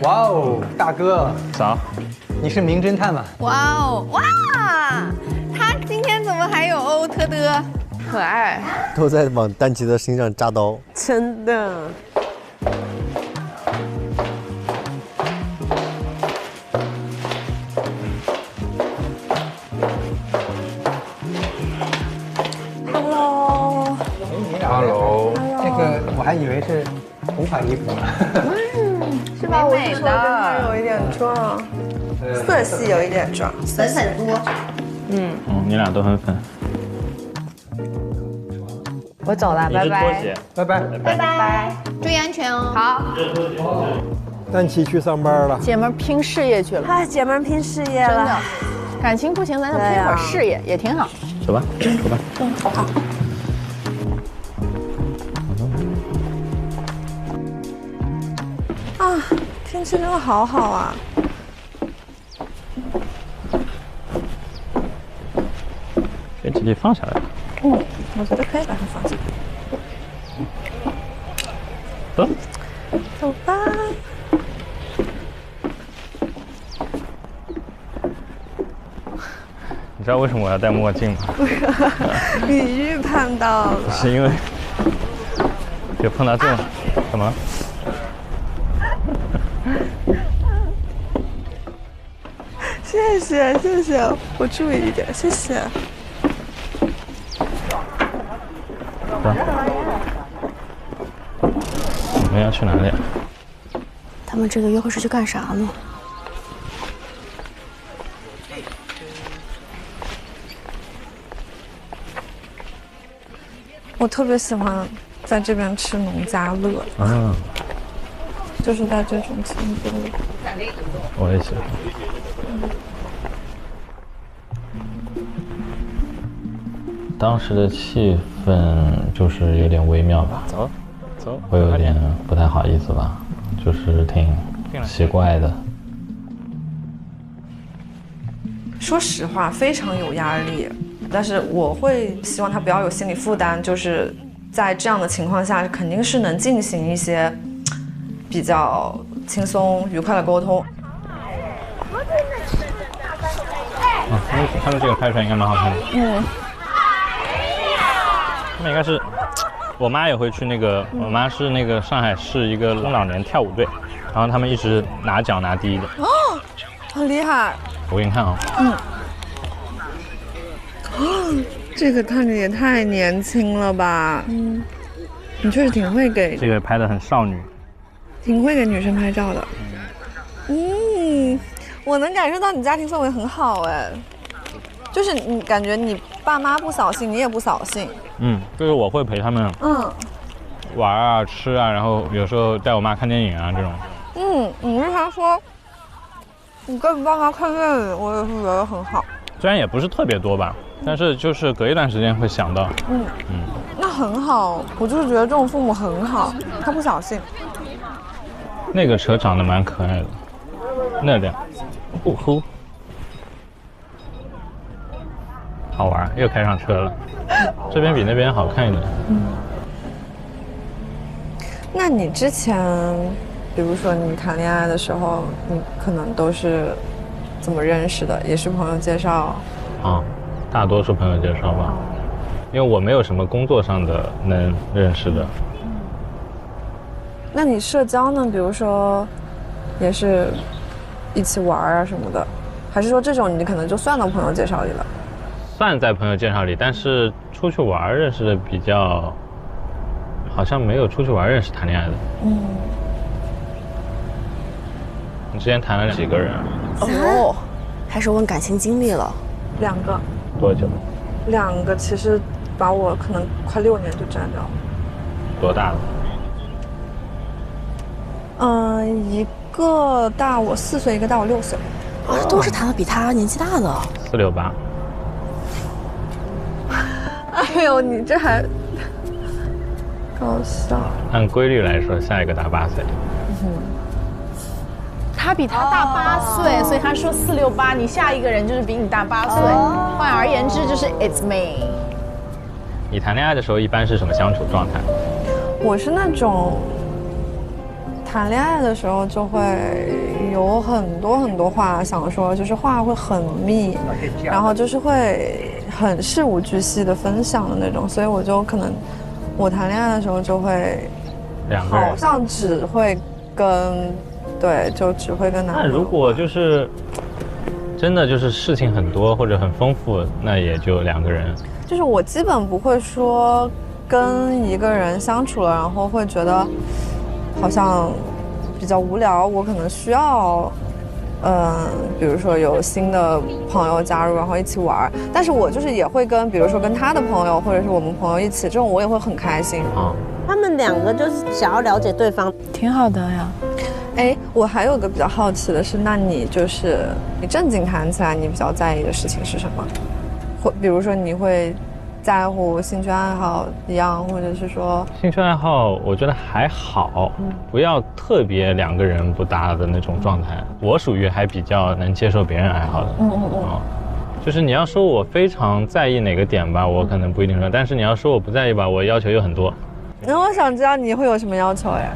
哇哦，大哥，早，你是名侦探吗？哇哦，哇！他今天怎么还有欧特的？可爱。都在往丹琪的身上扎刀。真的。Hello。Hello。这个我还以为是同款衣服呢。是吧？我是说跟它有一点撞，色系有一点撞，粉很多。你俩都很粉。我走了，拜拜。拜拜，拜拜，注意安全哦。好。丹琪去上班了，姐们拼事业去了。哎，姐们拼事业了。真的，感情不行，咱就拼会儿事业也挺好。走吧。好。啊，天气真的好好啊！给弟弟放下来。我觉得可以把它放下。走。走吧。知道为什么我要戴墨镜吗？你预判到了。是因为就碰到这种什么？谢谢谢谢，我注意一点，谢谢。我们要去哪里？他们这个约会是去干啥呢？我特别喜欢在这边吃农家乐，就是在这种情景里。我也喜欢。当时的气氛就是有点微妙吧，走，我有点不太好意思吧，就是挺奇怪的。说实话，非常有压力，但是我会希望他不要有心理负担，就是在这样的情况下，肯定是能进行一些比较轻松愉快的沟通。他们这个拍出来应该蛮好看的。他们应该是，我妈也会去那个，我妈是那个上海市一个中老年跳舞队，然后他们一直拿奖拿第一的。哦，很厉害。我给你看啊。这个看着也太年轻了吧。你确实挺会给。这个拍得很少女。挺会给女生拍照的。我能感受到你家庭氛围很好哎，就是你感觉你爸妈不扫兴，你也不扫兴。就是我会陪他们玩啊、吃啊，然后有时候带我妈看电影啊这种。你为啥说你跟你爸妈看电影，我也是觉得很好。虽然也不是特别多吧，但是就是隔一段时间会想到。那很好，我就是觉得这种父母很好，他不扫兴。那个车长得蛮可爱的，那辆，呼，好玩，又开上车了。这边比那边好看一点。那你之前，比如说你谈恋爱的时候，你可能都是怎么认识的？也是朋友介绍？大多数朋友介绍吧，因为我没有什么工作上的能认识的。那你社交呢？比如说，也是一起玩啊什么的，还是说这种你可能就算到朋友介绍里了？算在朋友介绍里，但是出去玩认识的比较，好像没有出去玩认识谈恋爱的。你之前谈了几个人？开始问感情经历了。2个。多久？2个其实把我可能快6年就占掉了。多大的？一个大我4岁，一个大我6岁。都是谈了比他年纪大的。4、6、8。哎呦，你这还搞笑。按规律来说，下一个大8岁。他比他大8岁，所以他说4、6、8，你下一个人就是比你大8岁。换而言之，就是 it's me。你谈恋爱的时候一般是什么相处状态？我是那种谈恋爱的时候就会有很多话想说，就是话会很密，然后就是会很事无巨细的分享的那种，所以我就可能我谈恋爱的时候就会2个人，好像只会跟就只会跟男朋友。那如果就是真的就是事情很多或者很丰富，那也就2个人。就是我基本不会说跟一个人相处了，然后会觉得好像比较无聊，我可能需要比如说有新的朋友加入，然后一起玩。但是我就是也会跟比如说跟他的朋友或者是我们朋友一起，这种我也会很开心。他们2个就是想要了解对方，挺好的呀。我还有个比较好奇的是，那你就是你正经谈起来，你比较在意的事情是什么？或比如说你会在乎兴趣爱好一样，或者是说兴趣爱好，我觉得还好，不要特别2个人不搭的那种状态。我属于还比较能接受别人爱好的。就是你要说我非常在意哪个点吧，我可能不一定说，但是你要说我不在意吧，我要求又很多。那我想知道你会有什么要求呀？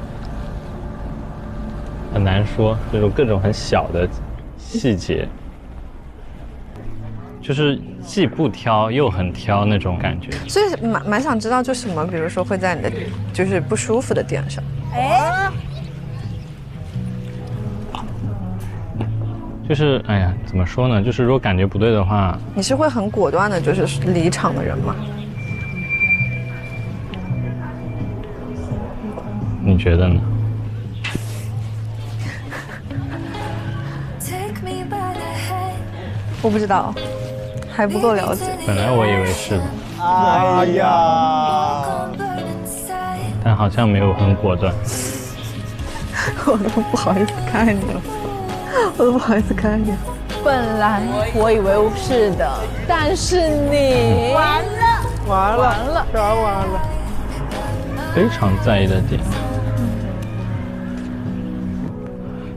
很难说，这种各种很小的细节。就是既不挑又很挑那种感觉。所以蛮想知道，就什么，比如说会在你的就是不舒服的点上。哎，就是哎呀，怎么说呢？就是如果感觉不对的话，你是会很果断的，就是离场的人吗？你觉得呢？我不知道，还不够了解。本来我以为是的，哎呀，但好像没有很果断。我都不好意思看你了，我都不好意思看你了。本来我以为是的，但是你完了，全完了。非常在意的点，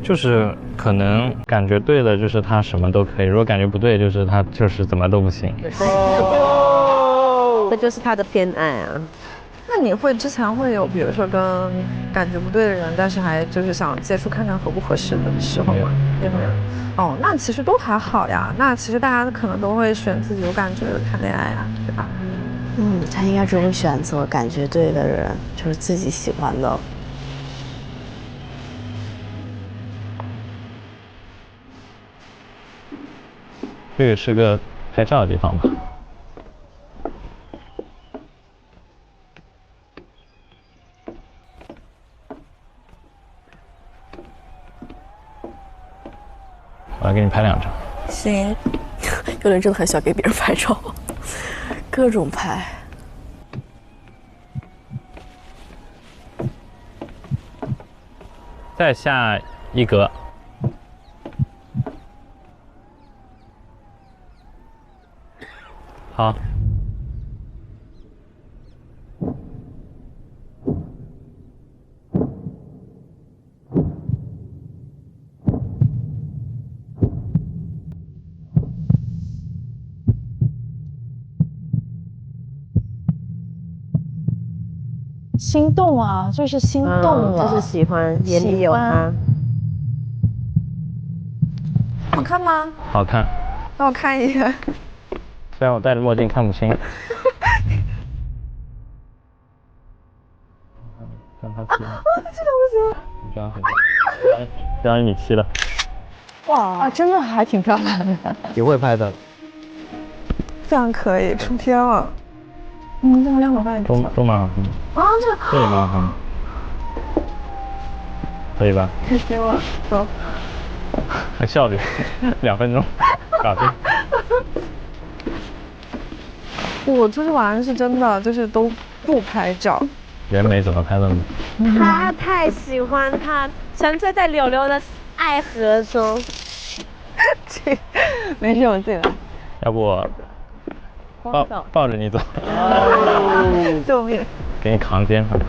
就是可能感觉对了，就是他什么都可以；如果感觉不对，就是他就是怎么都不行。这就是他的偏爱啊。那你会之前会有，比如说跟感觉不对的人，但是还就是想接触看看合不合适的时候吗？有没有？哦，那其实都还好呀。那其实大家可能都会选自己有感觉的谈恋爱啊，对吧？他应该只会选择感觉对的人，就是自己喜欢的。这个是个拍照的地方吧？我来给你拍2张。行。有人真的很喜欢给别人拍照，各种拍。再下一格。好。心动啊，就是心动了，就是喜欢，眼里有他。好看吗？好看。让我看一眼。虽然我戴着墨镜看不清。让他去。这个不行。这样很，这样1.7米了。哇，真的还挺漂亮的。也会拍的。非常可以，出片了。这个亮我帮你。都蛮好看。这也蛮好看。可以吧？开心了，走。很效率，2分钟搞定。我出去玩是真的，就是都不拍照。人美怎么拍的呢？他太喜欢他，沉醉在柳柳的爱河中。没事，我自己来。要不我抱着你走。救命！给你扛肩上。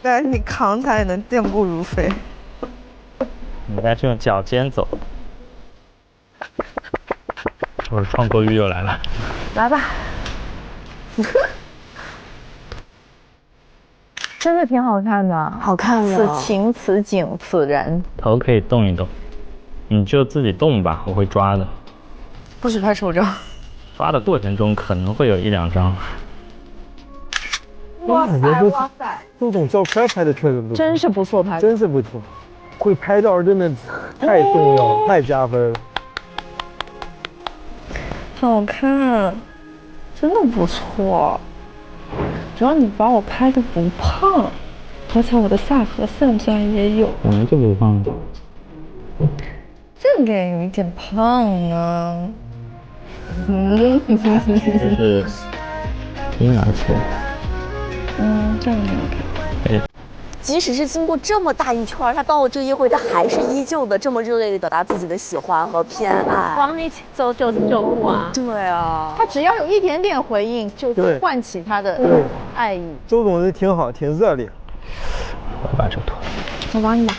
但是你扛起来也能健步如飞。你应该是用脚尖走。我的创作欲又来了。来吧。真的挺好看的，好看的。此情此景此人。头可以动一动，你就自己动吧，我会抓的。不许拍手照。抓的过程中可能会有1、2张。哇塞哇塞！这种照片拍的确实不错，真是不错拍，真是不错。会拍照真的太重要了，太加分了。好看，真的不错。只要你把我拍的不胖，而且我的下颌线居然也有。本来就不胖。这个也有一点胖啊。这是婴儿服。这样没有看。可以。即使是经过这么大一圈，他到了这个约会，他还是依旧的这么热烈地表达自己的喜欢和偏爱。往你走995啊！对啊，他只要有一点点回应，就唤起他的爱意。周总人挺好，挺热烈。我把这个脱了。我帮你吧。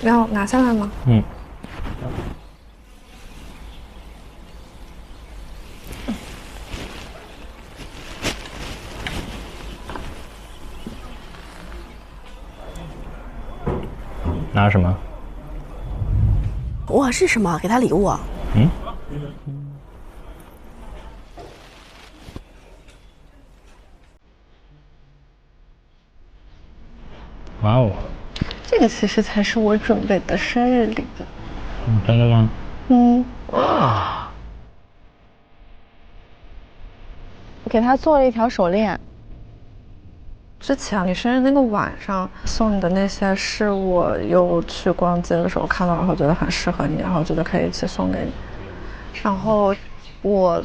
要拿下来吗？拿什么？哇，是什么？给他礼物啊？嗯。哇哦！这个其实才是我准备的生日礼物。真的吗？哇！我给他做了一条手链。之前你生日那个晚上送你的那些，是我又去逛街的时候看到，然后觉得很适合你，然后觉得可以一起送给你。然后我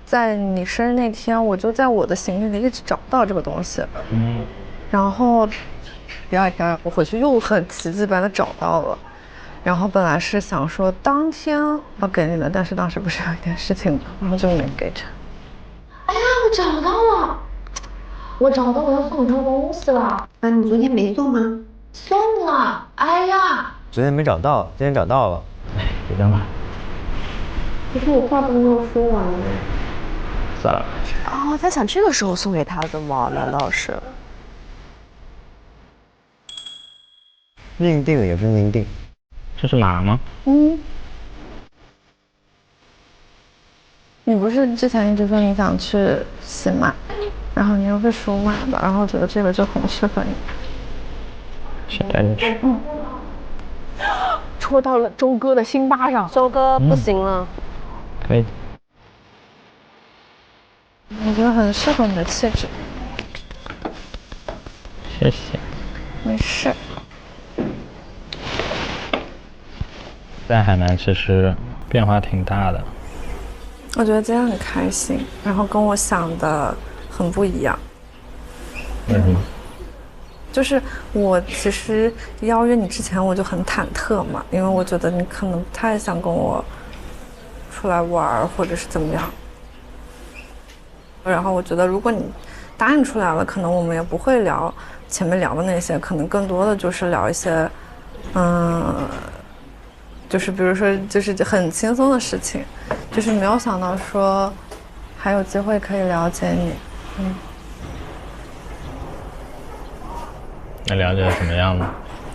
在你生日那天，我就在我的行李里一直找不到这个东西。然后第二天我回去又很奇迹般的找到了。然后本来是想说当天要给你的，但是当时不是有一点事情，然后就没给成。哎呀，我找到了！我找到我要送你的东西了。那你昨天没送吗？送了。哎呀，昨天没找到，今天找到了。哎，别这样吧。可是我话不能够说完呢。算了。哦，他想这个时候送给他的吗？难道是？命定也是命定。这是马吗？你不是之前一直说你想去骑马，然后你又是属马的，然后觉得这个就很适合你。先带进去。戳到了周哥的心巴上。周哥不行了。可以。我觉得很适合你的气质。谢谢。没事。在海南其实变化挺大的。我觉得今天很开心，然后跟我想的很不一样。为什么？就是我其实邀约你之前我就很忐忑嘛，因为我觉得你可能不太想跟我出来玩或者是怎么样。然后我觉得如果你答应出来了，可能我们也不会聊前面聊的那些，可能更多的就是聊一些就是比如说就是很轻松的事情，就是没有想到说还有机会可以了解你。那了解怎么样呢？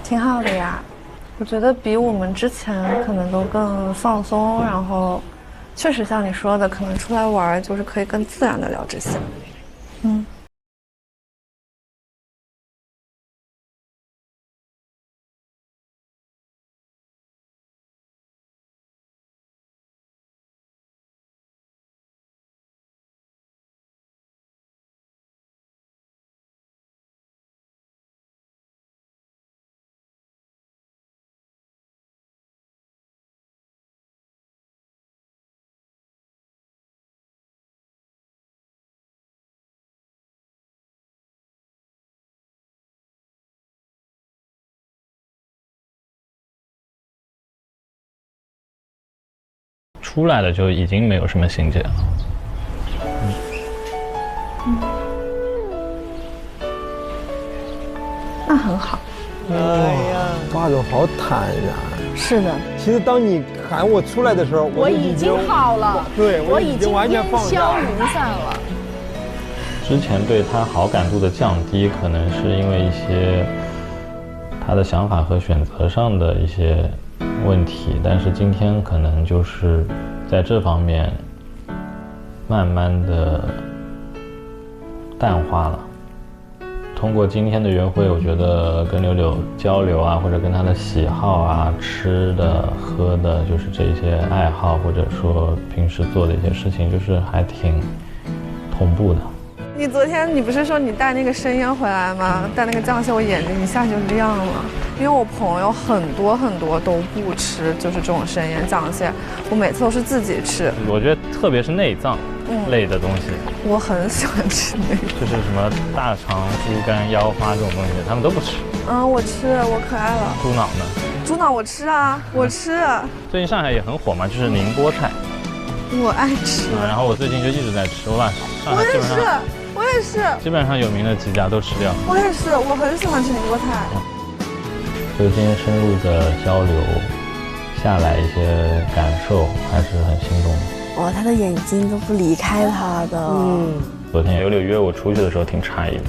挺好的呀，我觉得比我们之前可能都更放松，然后确实像你说的，可能出来玩就是可以更自然的聊这些。出来了就已经没有什么心结了。那很好。哎呀，华总好坦然。是的。其实当你喊我出来的时候，我已经好了。对，我已经完全放下。烟消云散了。之前对他好感度的降低，可能是因为一些他的想法和选择上的一些问题，但是今天可能就是在这方面慢慢的淡化了。通过今天的约会，我觉得跟柳柳交流啊，或者跟他的喜好啊、吃的、喝的，就是这些爱好，或者说平时做的一些事情，就是还挺同步的。你昨天你不是说你带那个生腌回来吗？带那个酱蟹，我眼睛一下就亮了。因为我朋友很多都不吃，就是这种生腌酱蟹，我每次都是自己吃。我觉得特别是内脏类的东西，我很喜欢吃那个，就是什么大肠、猪肝、腰花这种东西，他们都不吃。我吃，我可爱了。猪脑呢？猪脑我吃啊，我吃。最近上海也很火嘛，就是宁波菜。我爱吃。然后我最近就一直在吃，我把上海基本上。我也是，基本上有名的几家都吃掉。我也是，我很喜欢吃宁波菜。就今天深入的交流下来，一些感受还是很心动的。哇，他的眼睛都不离开他的。昨天柳柳约我出去的时候挺诧异的，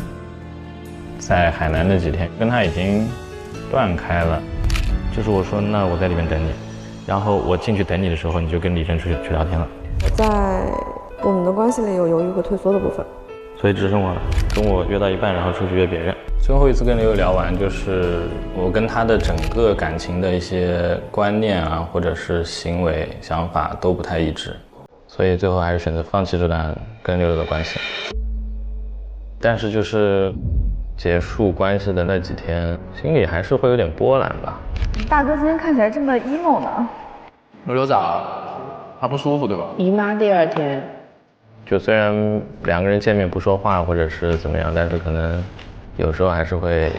在海南那几天跟他已经断开了，就是我说那我在里面等你，然后我进去等你的时候，你就跟李真去聊天了。在我们的关系里有犹豫和退缩的部分，所以只剩我了，跟我约到一半，然后出去约别人。最后一次跟刘友聊完，就是我跟他的整个感情的一些观念啊，或者是行为想法都不太一致，所以最后还是选择放弃这段跟刘友的关系。但是就是结束关系的那几天，心里还是会有点波澜吧。大哥今天看起来这么 emo 呢？刘刘咋了？他不舒服对吧？姨妈第2天。就虽然2个人见面不说话或者是怎么样，但是可能有时候还是会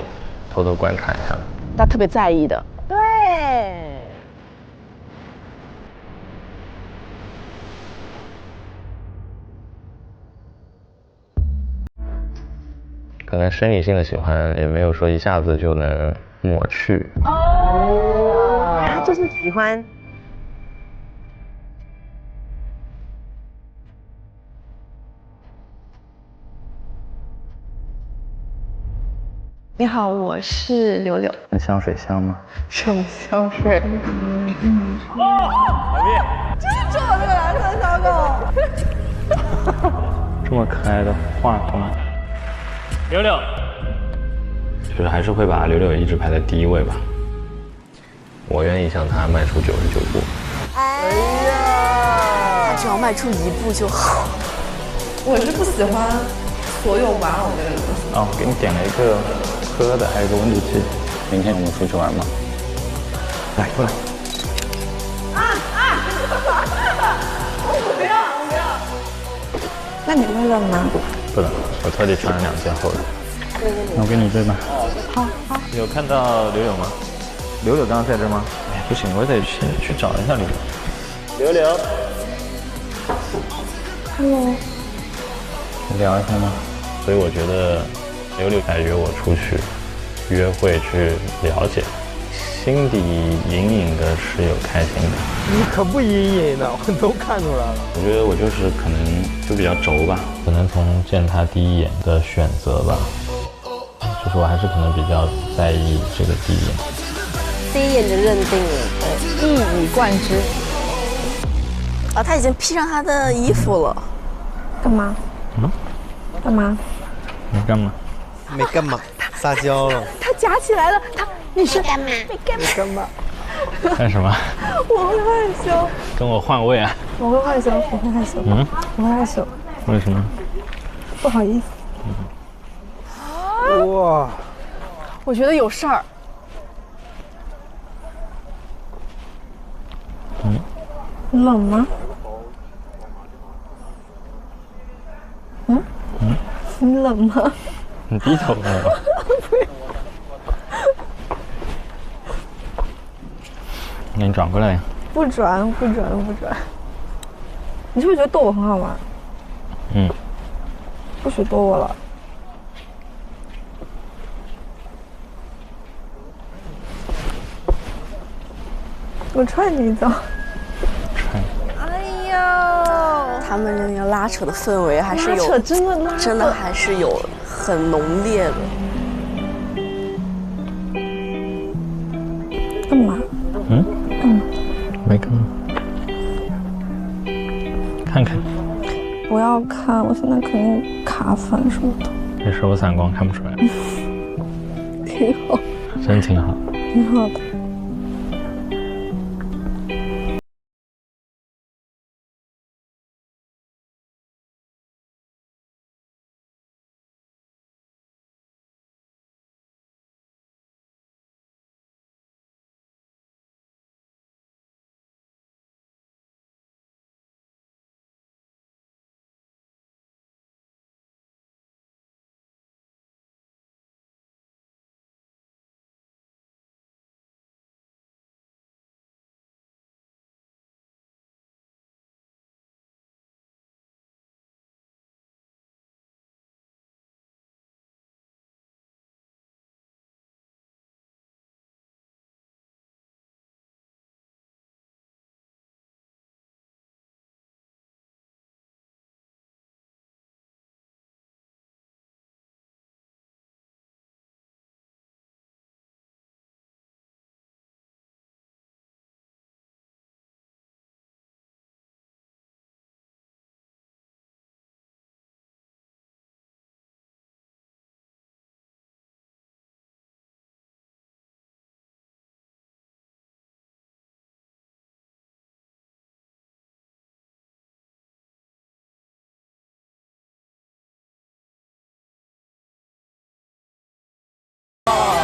偷偷观察一下。他特别在意的。对。可能生理性的喜欢也没有说一下子就能抹去。他就是喜欢。你好，我是柳柳。那香水香吗？什么香水？就是这个蓝色小狗。这么可爱的画风，柳柳，就是还是会把柳柳一直排在第1位吧。我愿意向他迈出99步。哎呀，他只要迈出1步就好。我是不喜欢所有玩偶类的东西。哦，给你点了一个喝的，还有一个温度计。明天我们出去玩吗？来，过来。我不要。那你会冷吗？不冷，我特地穿了2件厚的。那我给你对吧？好。有看到柳柳吗？柳柳刚刚在这吗？哎，不行，我得去找一下柳柳。柳柳。Hello。聊一下吗？所以我觉得柳柳来约我出去约会去了解，心底隐隐的是有开心的。你可不隐隐的，我都看出来了。我觉得我就是可能就比较轴吧，可能从见他第1眼的选择吧，就是我还是可能比较在意这个第1眼。第1眼就认定了，对，一以贯之。啊，他已经披上他的衣服了。干嘛？干嘛？没干嘛。没干嘛，撒娇了。他夹起来了，你是干嘛？没干嘛？干什么？我会害羞。跟我换位啊？我会害羞。我会害羞。为什么？不好意思。哇，我觉得有事儿。冷吗？你冷吗？你低头干嘛？那你转过来呀。不转。你是不是觉得逗我很好玩？不许逗我了。我踹你一脚。哎呦，他们那个拉扯的氛围还是有，拉扯真的还是有很浓烈的。干嘛？没干嘛。看看。不要看，我现在肯定卡粉什么的。没事，我散光看不出来。挺好。真挺好。挺好的。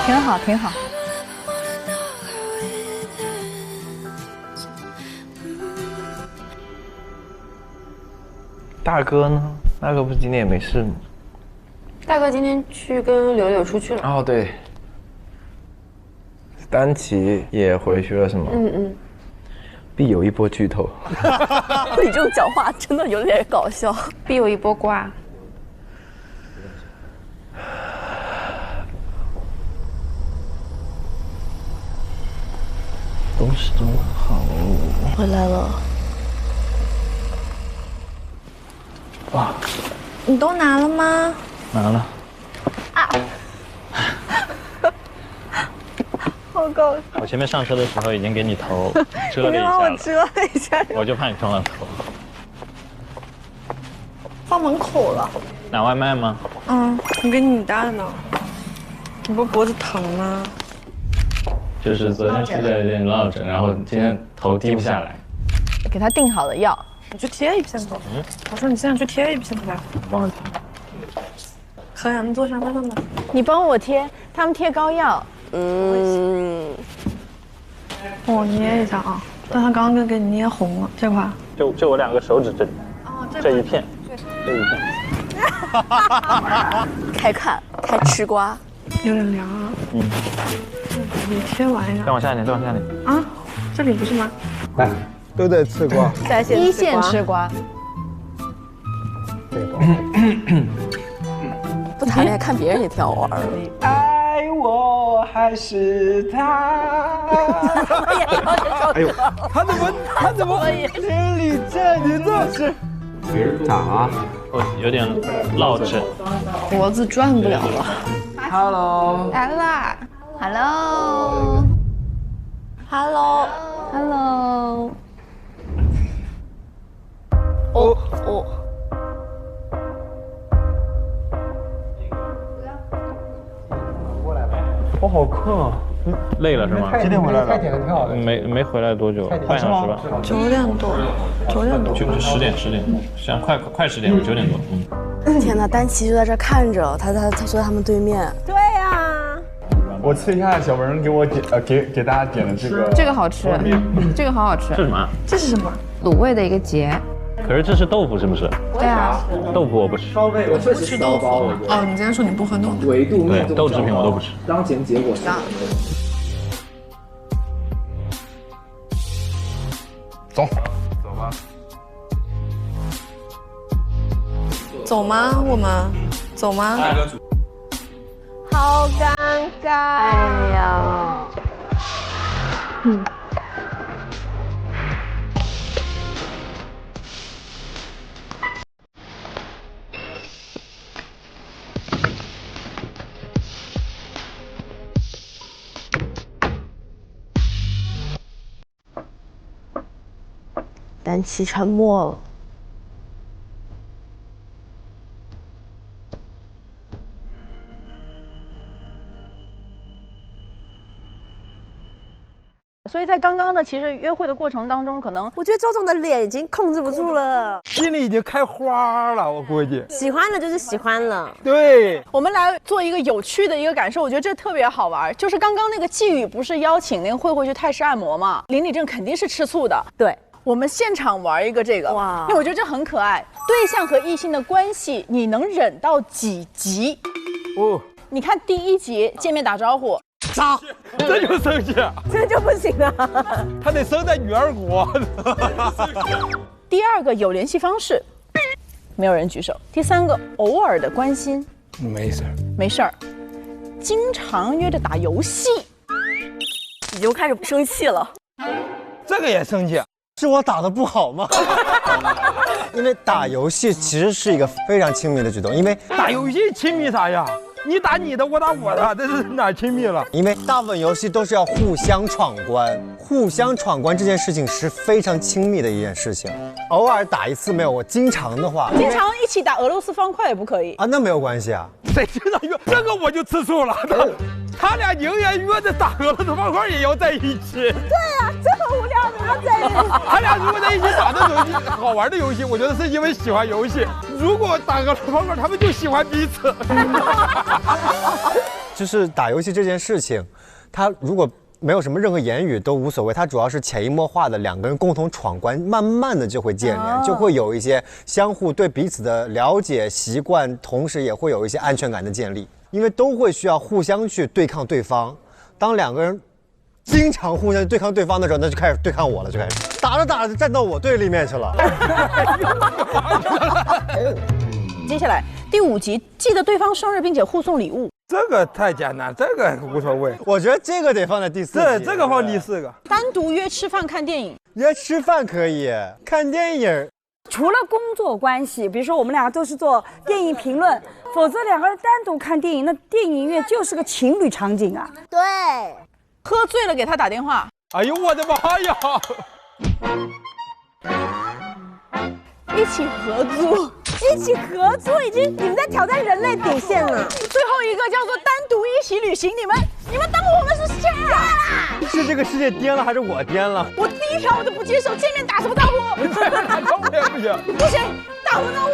挺好，挺好。大哥呢？大哥不是今天也没事吗？大哥今天去跟柳柳出去了。哦，对。丹琪也回去了是吗？嗯。必有一波剧透。你这种讲话真的有点搞笑。必有一波瓜。都是这么好。回来了。哇！你都拿了吗？拿了。啊！好搞笑！我前面上车的时候已经给你头遮了一下了。你帮我遮了一下。我就怕你撞到头。放门口了。拿外卖吗？嗯，我给你带呢。你不脖子疼吗？就是昨天睡得有点落枕，然后今天头低不下来。给他订好了药。你去贴一片吧。我说你现在去贴一片吧。帮我贴。可以，你坐上慢慢的。你帮我贴，他们贴膏药。我捏一下啊。但他刚刚给你捏红了，这块。就我2个手指这里。哦，这一片。这一片。开看，开吃瓜。有点凉啊。你贴完一下。再往下一点，再往下一点。啊，这里不是吗？来。都在吃瓜，一线吃瓜。不谈恋爱看别人也挺好玩的。爱我还是他？哎呦，他怎么心里这你这是？咋了？我有点落枕，脖子转不了了。Hello， 来啦 ，Hello，Hello，Hello。哦。我好困啊！累了是吗？几点回来的？快点的挺好的。没回来多久，半小时吧。9点多。就10点，像快10点，我9点多。天哪，丹琪就在这看着，他坐在他们对面。对呀。我吃一下小文给我给大家点的这个。这个好吃，这个好好吃。这是什么？这是什么？卤味的一个结。可是这是豆腐是不是？对啊。豆腐我不吃。稍微我不吃豆腐。哦，你今天说你不喝豆腐。维度对豆制品我都不吃。当前结果是。走吧。走吗？我们走吗？好尴尬。哎呀。丹琪沉默了。所以在刚刚的其实约会的过程当中，可能我觉得周总的脸已经控制不住了，心里已经开花了，我估计。喜欢了就是喜欢了。对，我们来做一个有趣的一个感受，我觉得这特别好玩。就是刚刚那个季宇不是邀请那个慧慧去泰式按摩嘛？林李正肯定是吃醋的。对。我们现场玩一个这个，哇！因为我觉得这很可爱。对象和异性的关系，你能忍到几集？哦，你看第1集见面打招呼，操，这就生气，这就不行了。他得生在女儿国。第2个有联系方式，没有人举手。第3个偶尔的关心，没事没事儿。经常约着打游戏，已经开始生气了。这个也生气。是我打得不好吗？因为打游戏其实是一个非常亲密的举动，因为打游戏亲密啥呀？你打你的，我打我的，这是哪亲密了？因为大部分游戏都是要互相闯关，互相闯关这件事情是非常亲密的一件事情。偶尔打一次没有，我经常的话，经常一起打俄罗斯方块也不可以啊，那没有关系啊。谁经常约这个我就吃醋了，他俩宁愿约着打俄罗斯方块也要在一起。对啊，这很无聊，怎么在一起？他俩如果在一起打那种好玩的游戏，我觉得是因为喜欢游戏。如果打俄罗斯方块，他们就喜欢彼此。就是打游戏这件事情，它如果没有什么任何言语都无所谓，它主要是潜移默化的两个人共同闯关，慢慢的就会建联，就会有一些相互对彼此的了解、习惯，同时也会有一些安全感的建立，因为都会需要互相去对抗对方。当两个人经常互相对抗对方的时候，那就开始对抗我了，就开始打着打着就站到我队里面去了。接下来第5集，记得对方生日并且互送礼物。这个太简单，这个无所谓。我觉得这个得放在第4集。对，这个放第4个。单独约吃饭看电影，约吃饭可以，看电影。除了工作关系，比如说我们俩都是做电影评论，否则两个人单独看电影，那电影院就是个情侣场景啊。对，喝醉了给他打电话。哎呦我的妈呀！一起合租。一起合租你们在挑战人类底线了。最后一个叫做单独一起旅行，你们当我们是瞎啦？是这个世界颠了还是我颠了？我第一条我都不接受，见面打什么招呼？打招呼也不行。不行，打什么招呼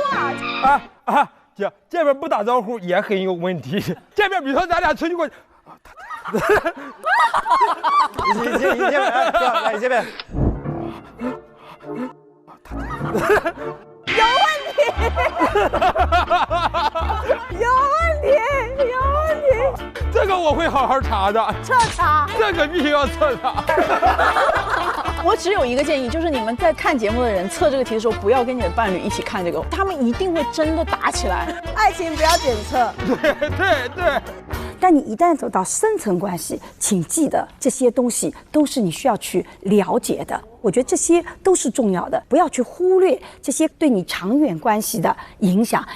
啊？见面不打招呼也很有问题。见面，比如说咱俩出去过，你见面，来，你见面。有问题，有问题。这个我会好好查的，彻查。这个必须要彻查。我只有一个建议，就是你们在看节目的人测这个题的时候，不要跟你的伴侣一起看这个，他们一定会真的打起来。爱情不要检测。对。但你一旦走到深层关系，请记得这些东西都是你需要去了解的。我觉得这些都是重要的，不要去忽略这些对你长远关系的影响。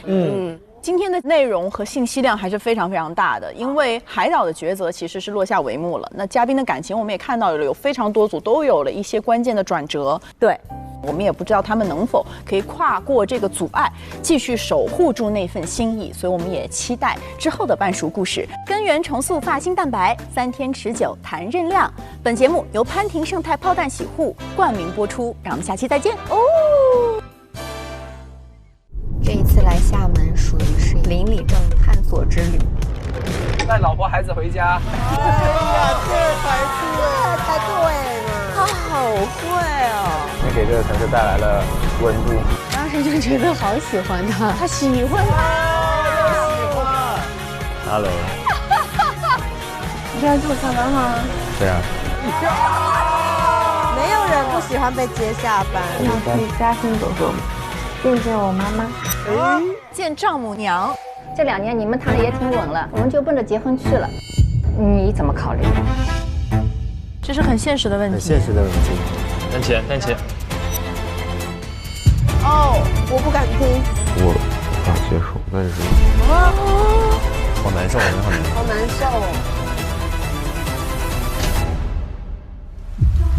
今天的内容和信息量还是非常非常大的，因为海岛的抉择其实是落下帷幕了。那嘉宾的感情我们也看到了，有非常多组都有了一些关键的转折。对，我们也不知道他们能否可以跨过这个阻碍，继续守护住那份心意。所以我们也期待之后的半熟故事。根源重塑发型蛋白，3天持久弹韧亮。本节目由潘婷胜肽炮弹洗护冠名播出，让我们下期再见哦。这一次来厦门属于是邻里证探索之旅，带老婆孩子回家。哎呀，这才对呢，他好会哦。你给这个城市带来了温度。当时就觉得好喜欢他，他喜欢他。Hello。你现在住厦门吗？对啊。没有人不喜欢被接下班。那去嘉兴走走，见见我妈妈。见丈母娘。这2年你们谈的也挺稳了，我们就奔着结婚去了。你怎么考虑？这是很现实的问题。很现实的问题。单钱。哦，我不敢听。我无法接受，但是好难受，好难受哦。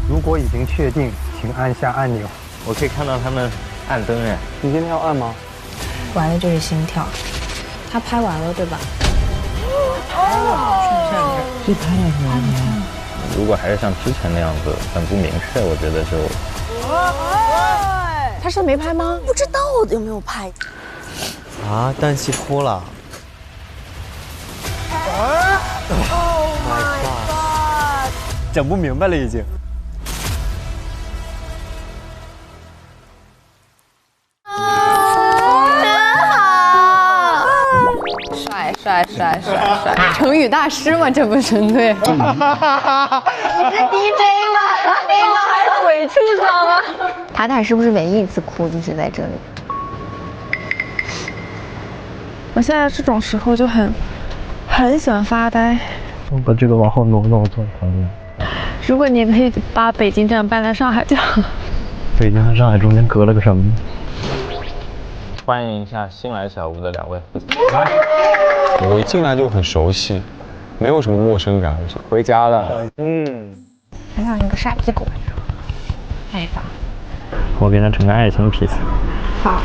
如果已经确定，请按下按钮。我可以看到他们按灯哎。你今天要按吗？完了就是心跳。他拍完了对吧？是拍了。如果还是像之前那样子很不明确，我觉得就。他是没拍吗？不知道有没有拍。啊，氮气哭了。Oh my god！ 整不明白了已经。帅，成语大师嘛，这不纯粹。你是 DJ 吗？你们还有鬼畜生吗？塔是不是唯一一次哭就是在这里？我现在这种时候就很喜欢发呆。我把这个往后挪，我坐旁边。如果你可以把北京站搬来上海就好。北京和上海中间隔了个什么？欢迎一下新来小屋的2位负责。我一进来就很熟悉，没有什么陌生感。回家了。还像一个傻逼狗。太烦。我给他整个爱情披萨。好。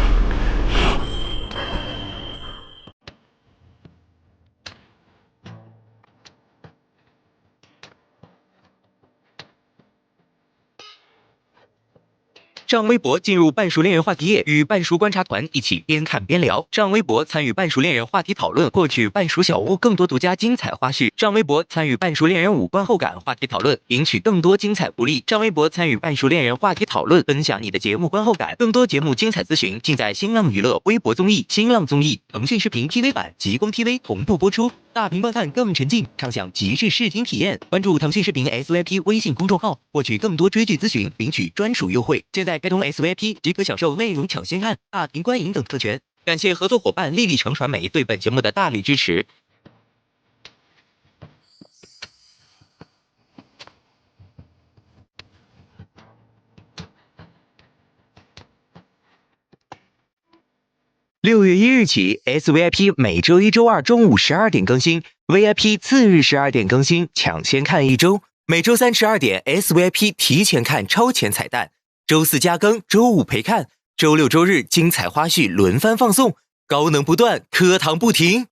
上微博进入半熟恋人话题页，与半熟观察团一起边看边聊。上微博参与半熟恋人话题讨论，获取半熟小屋更多独家精彩花絮。上微博参与半熟恋人五官后感话题讨论，赢取更多精彩福利。上微博参与半熟恋人话题讨论，分享你的节目观后感。更多节目精彩资讯尽在新浪娱乐微博综艺、新浪综艺、腾讯视频 TV 版、极光 TV 同步播出。大屏观看更沉浸，畅享极致视听体验。关注腾讯视频 SVIP 微信公众号，获取更多追剧资讯，领取专属优惠。现在开通 SVIP 即可享受内容抢先看、大屏观影等特权。感谢合作伙伴丽丽城传媒对本节目的大力支持。6月1日起 ，SVIP 每周1、周2中午12点更新 ，VIP 次日12点更新，抢先看1周。每周3、12点 ，SVIP 提前看超前彩蛋。周4加更，周5陪看，周6、周日精彩花絮轮番放送，高能不断，课堂不停。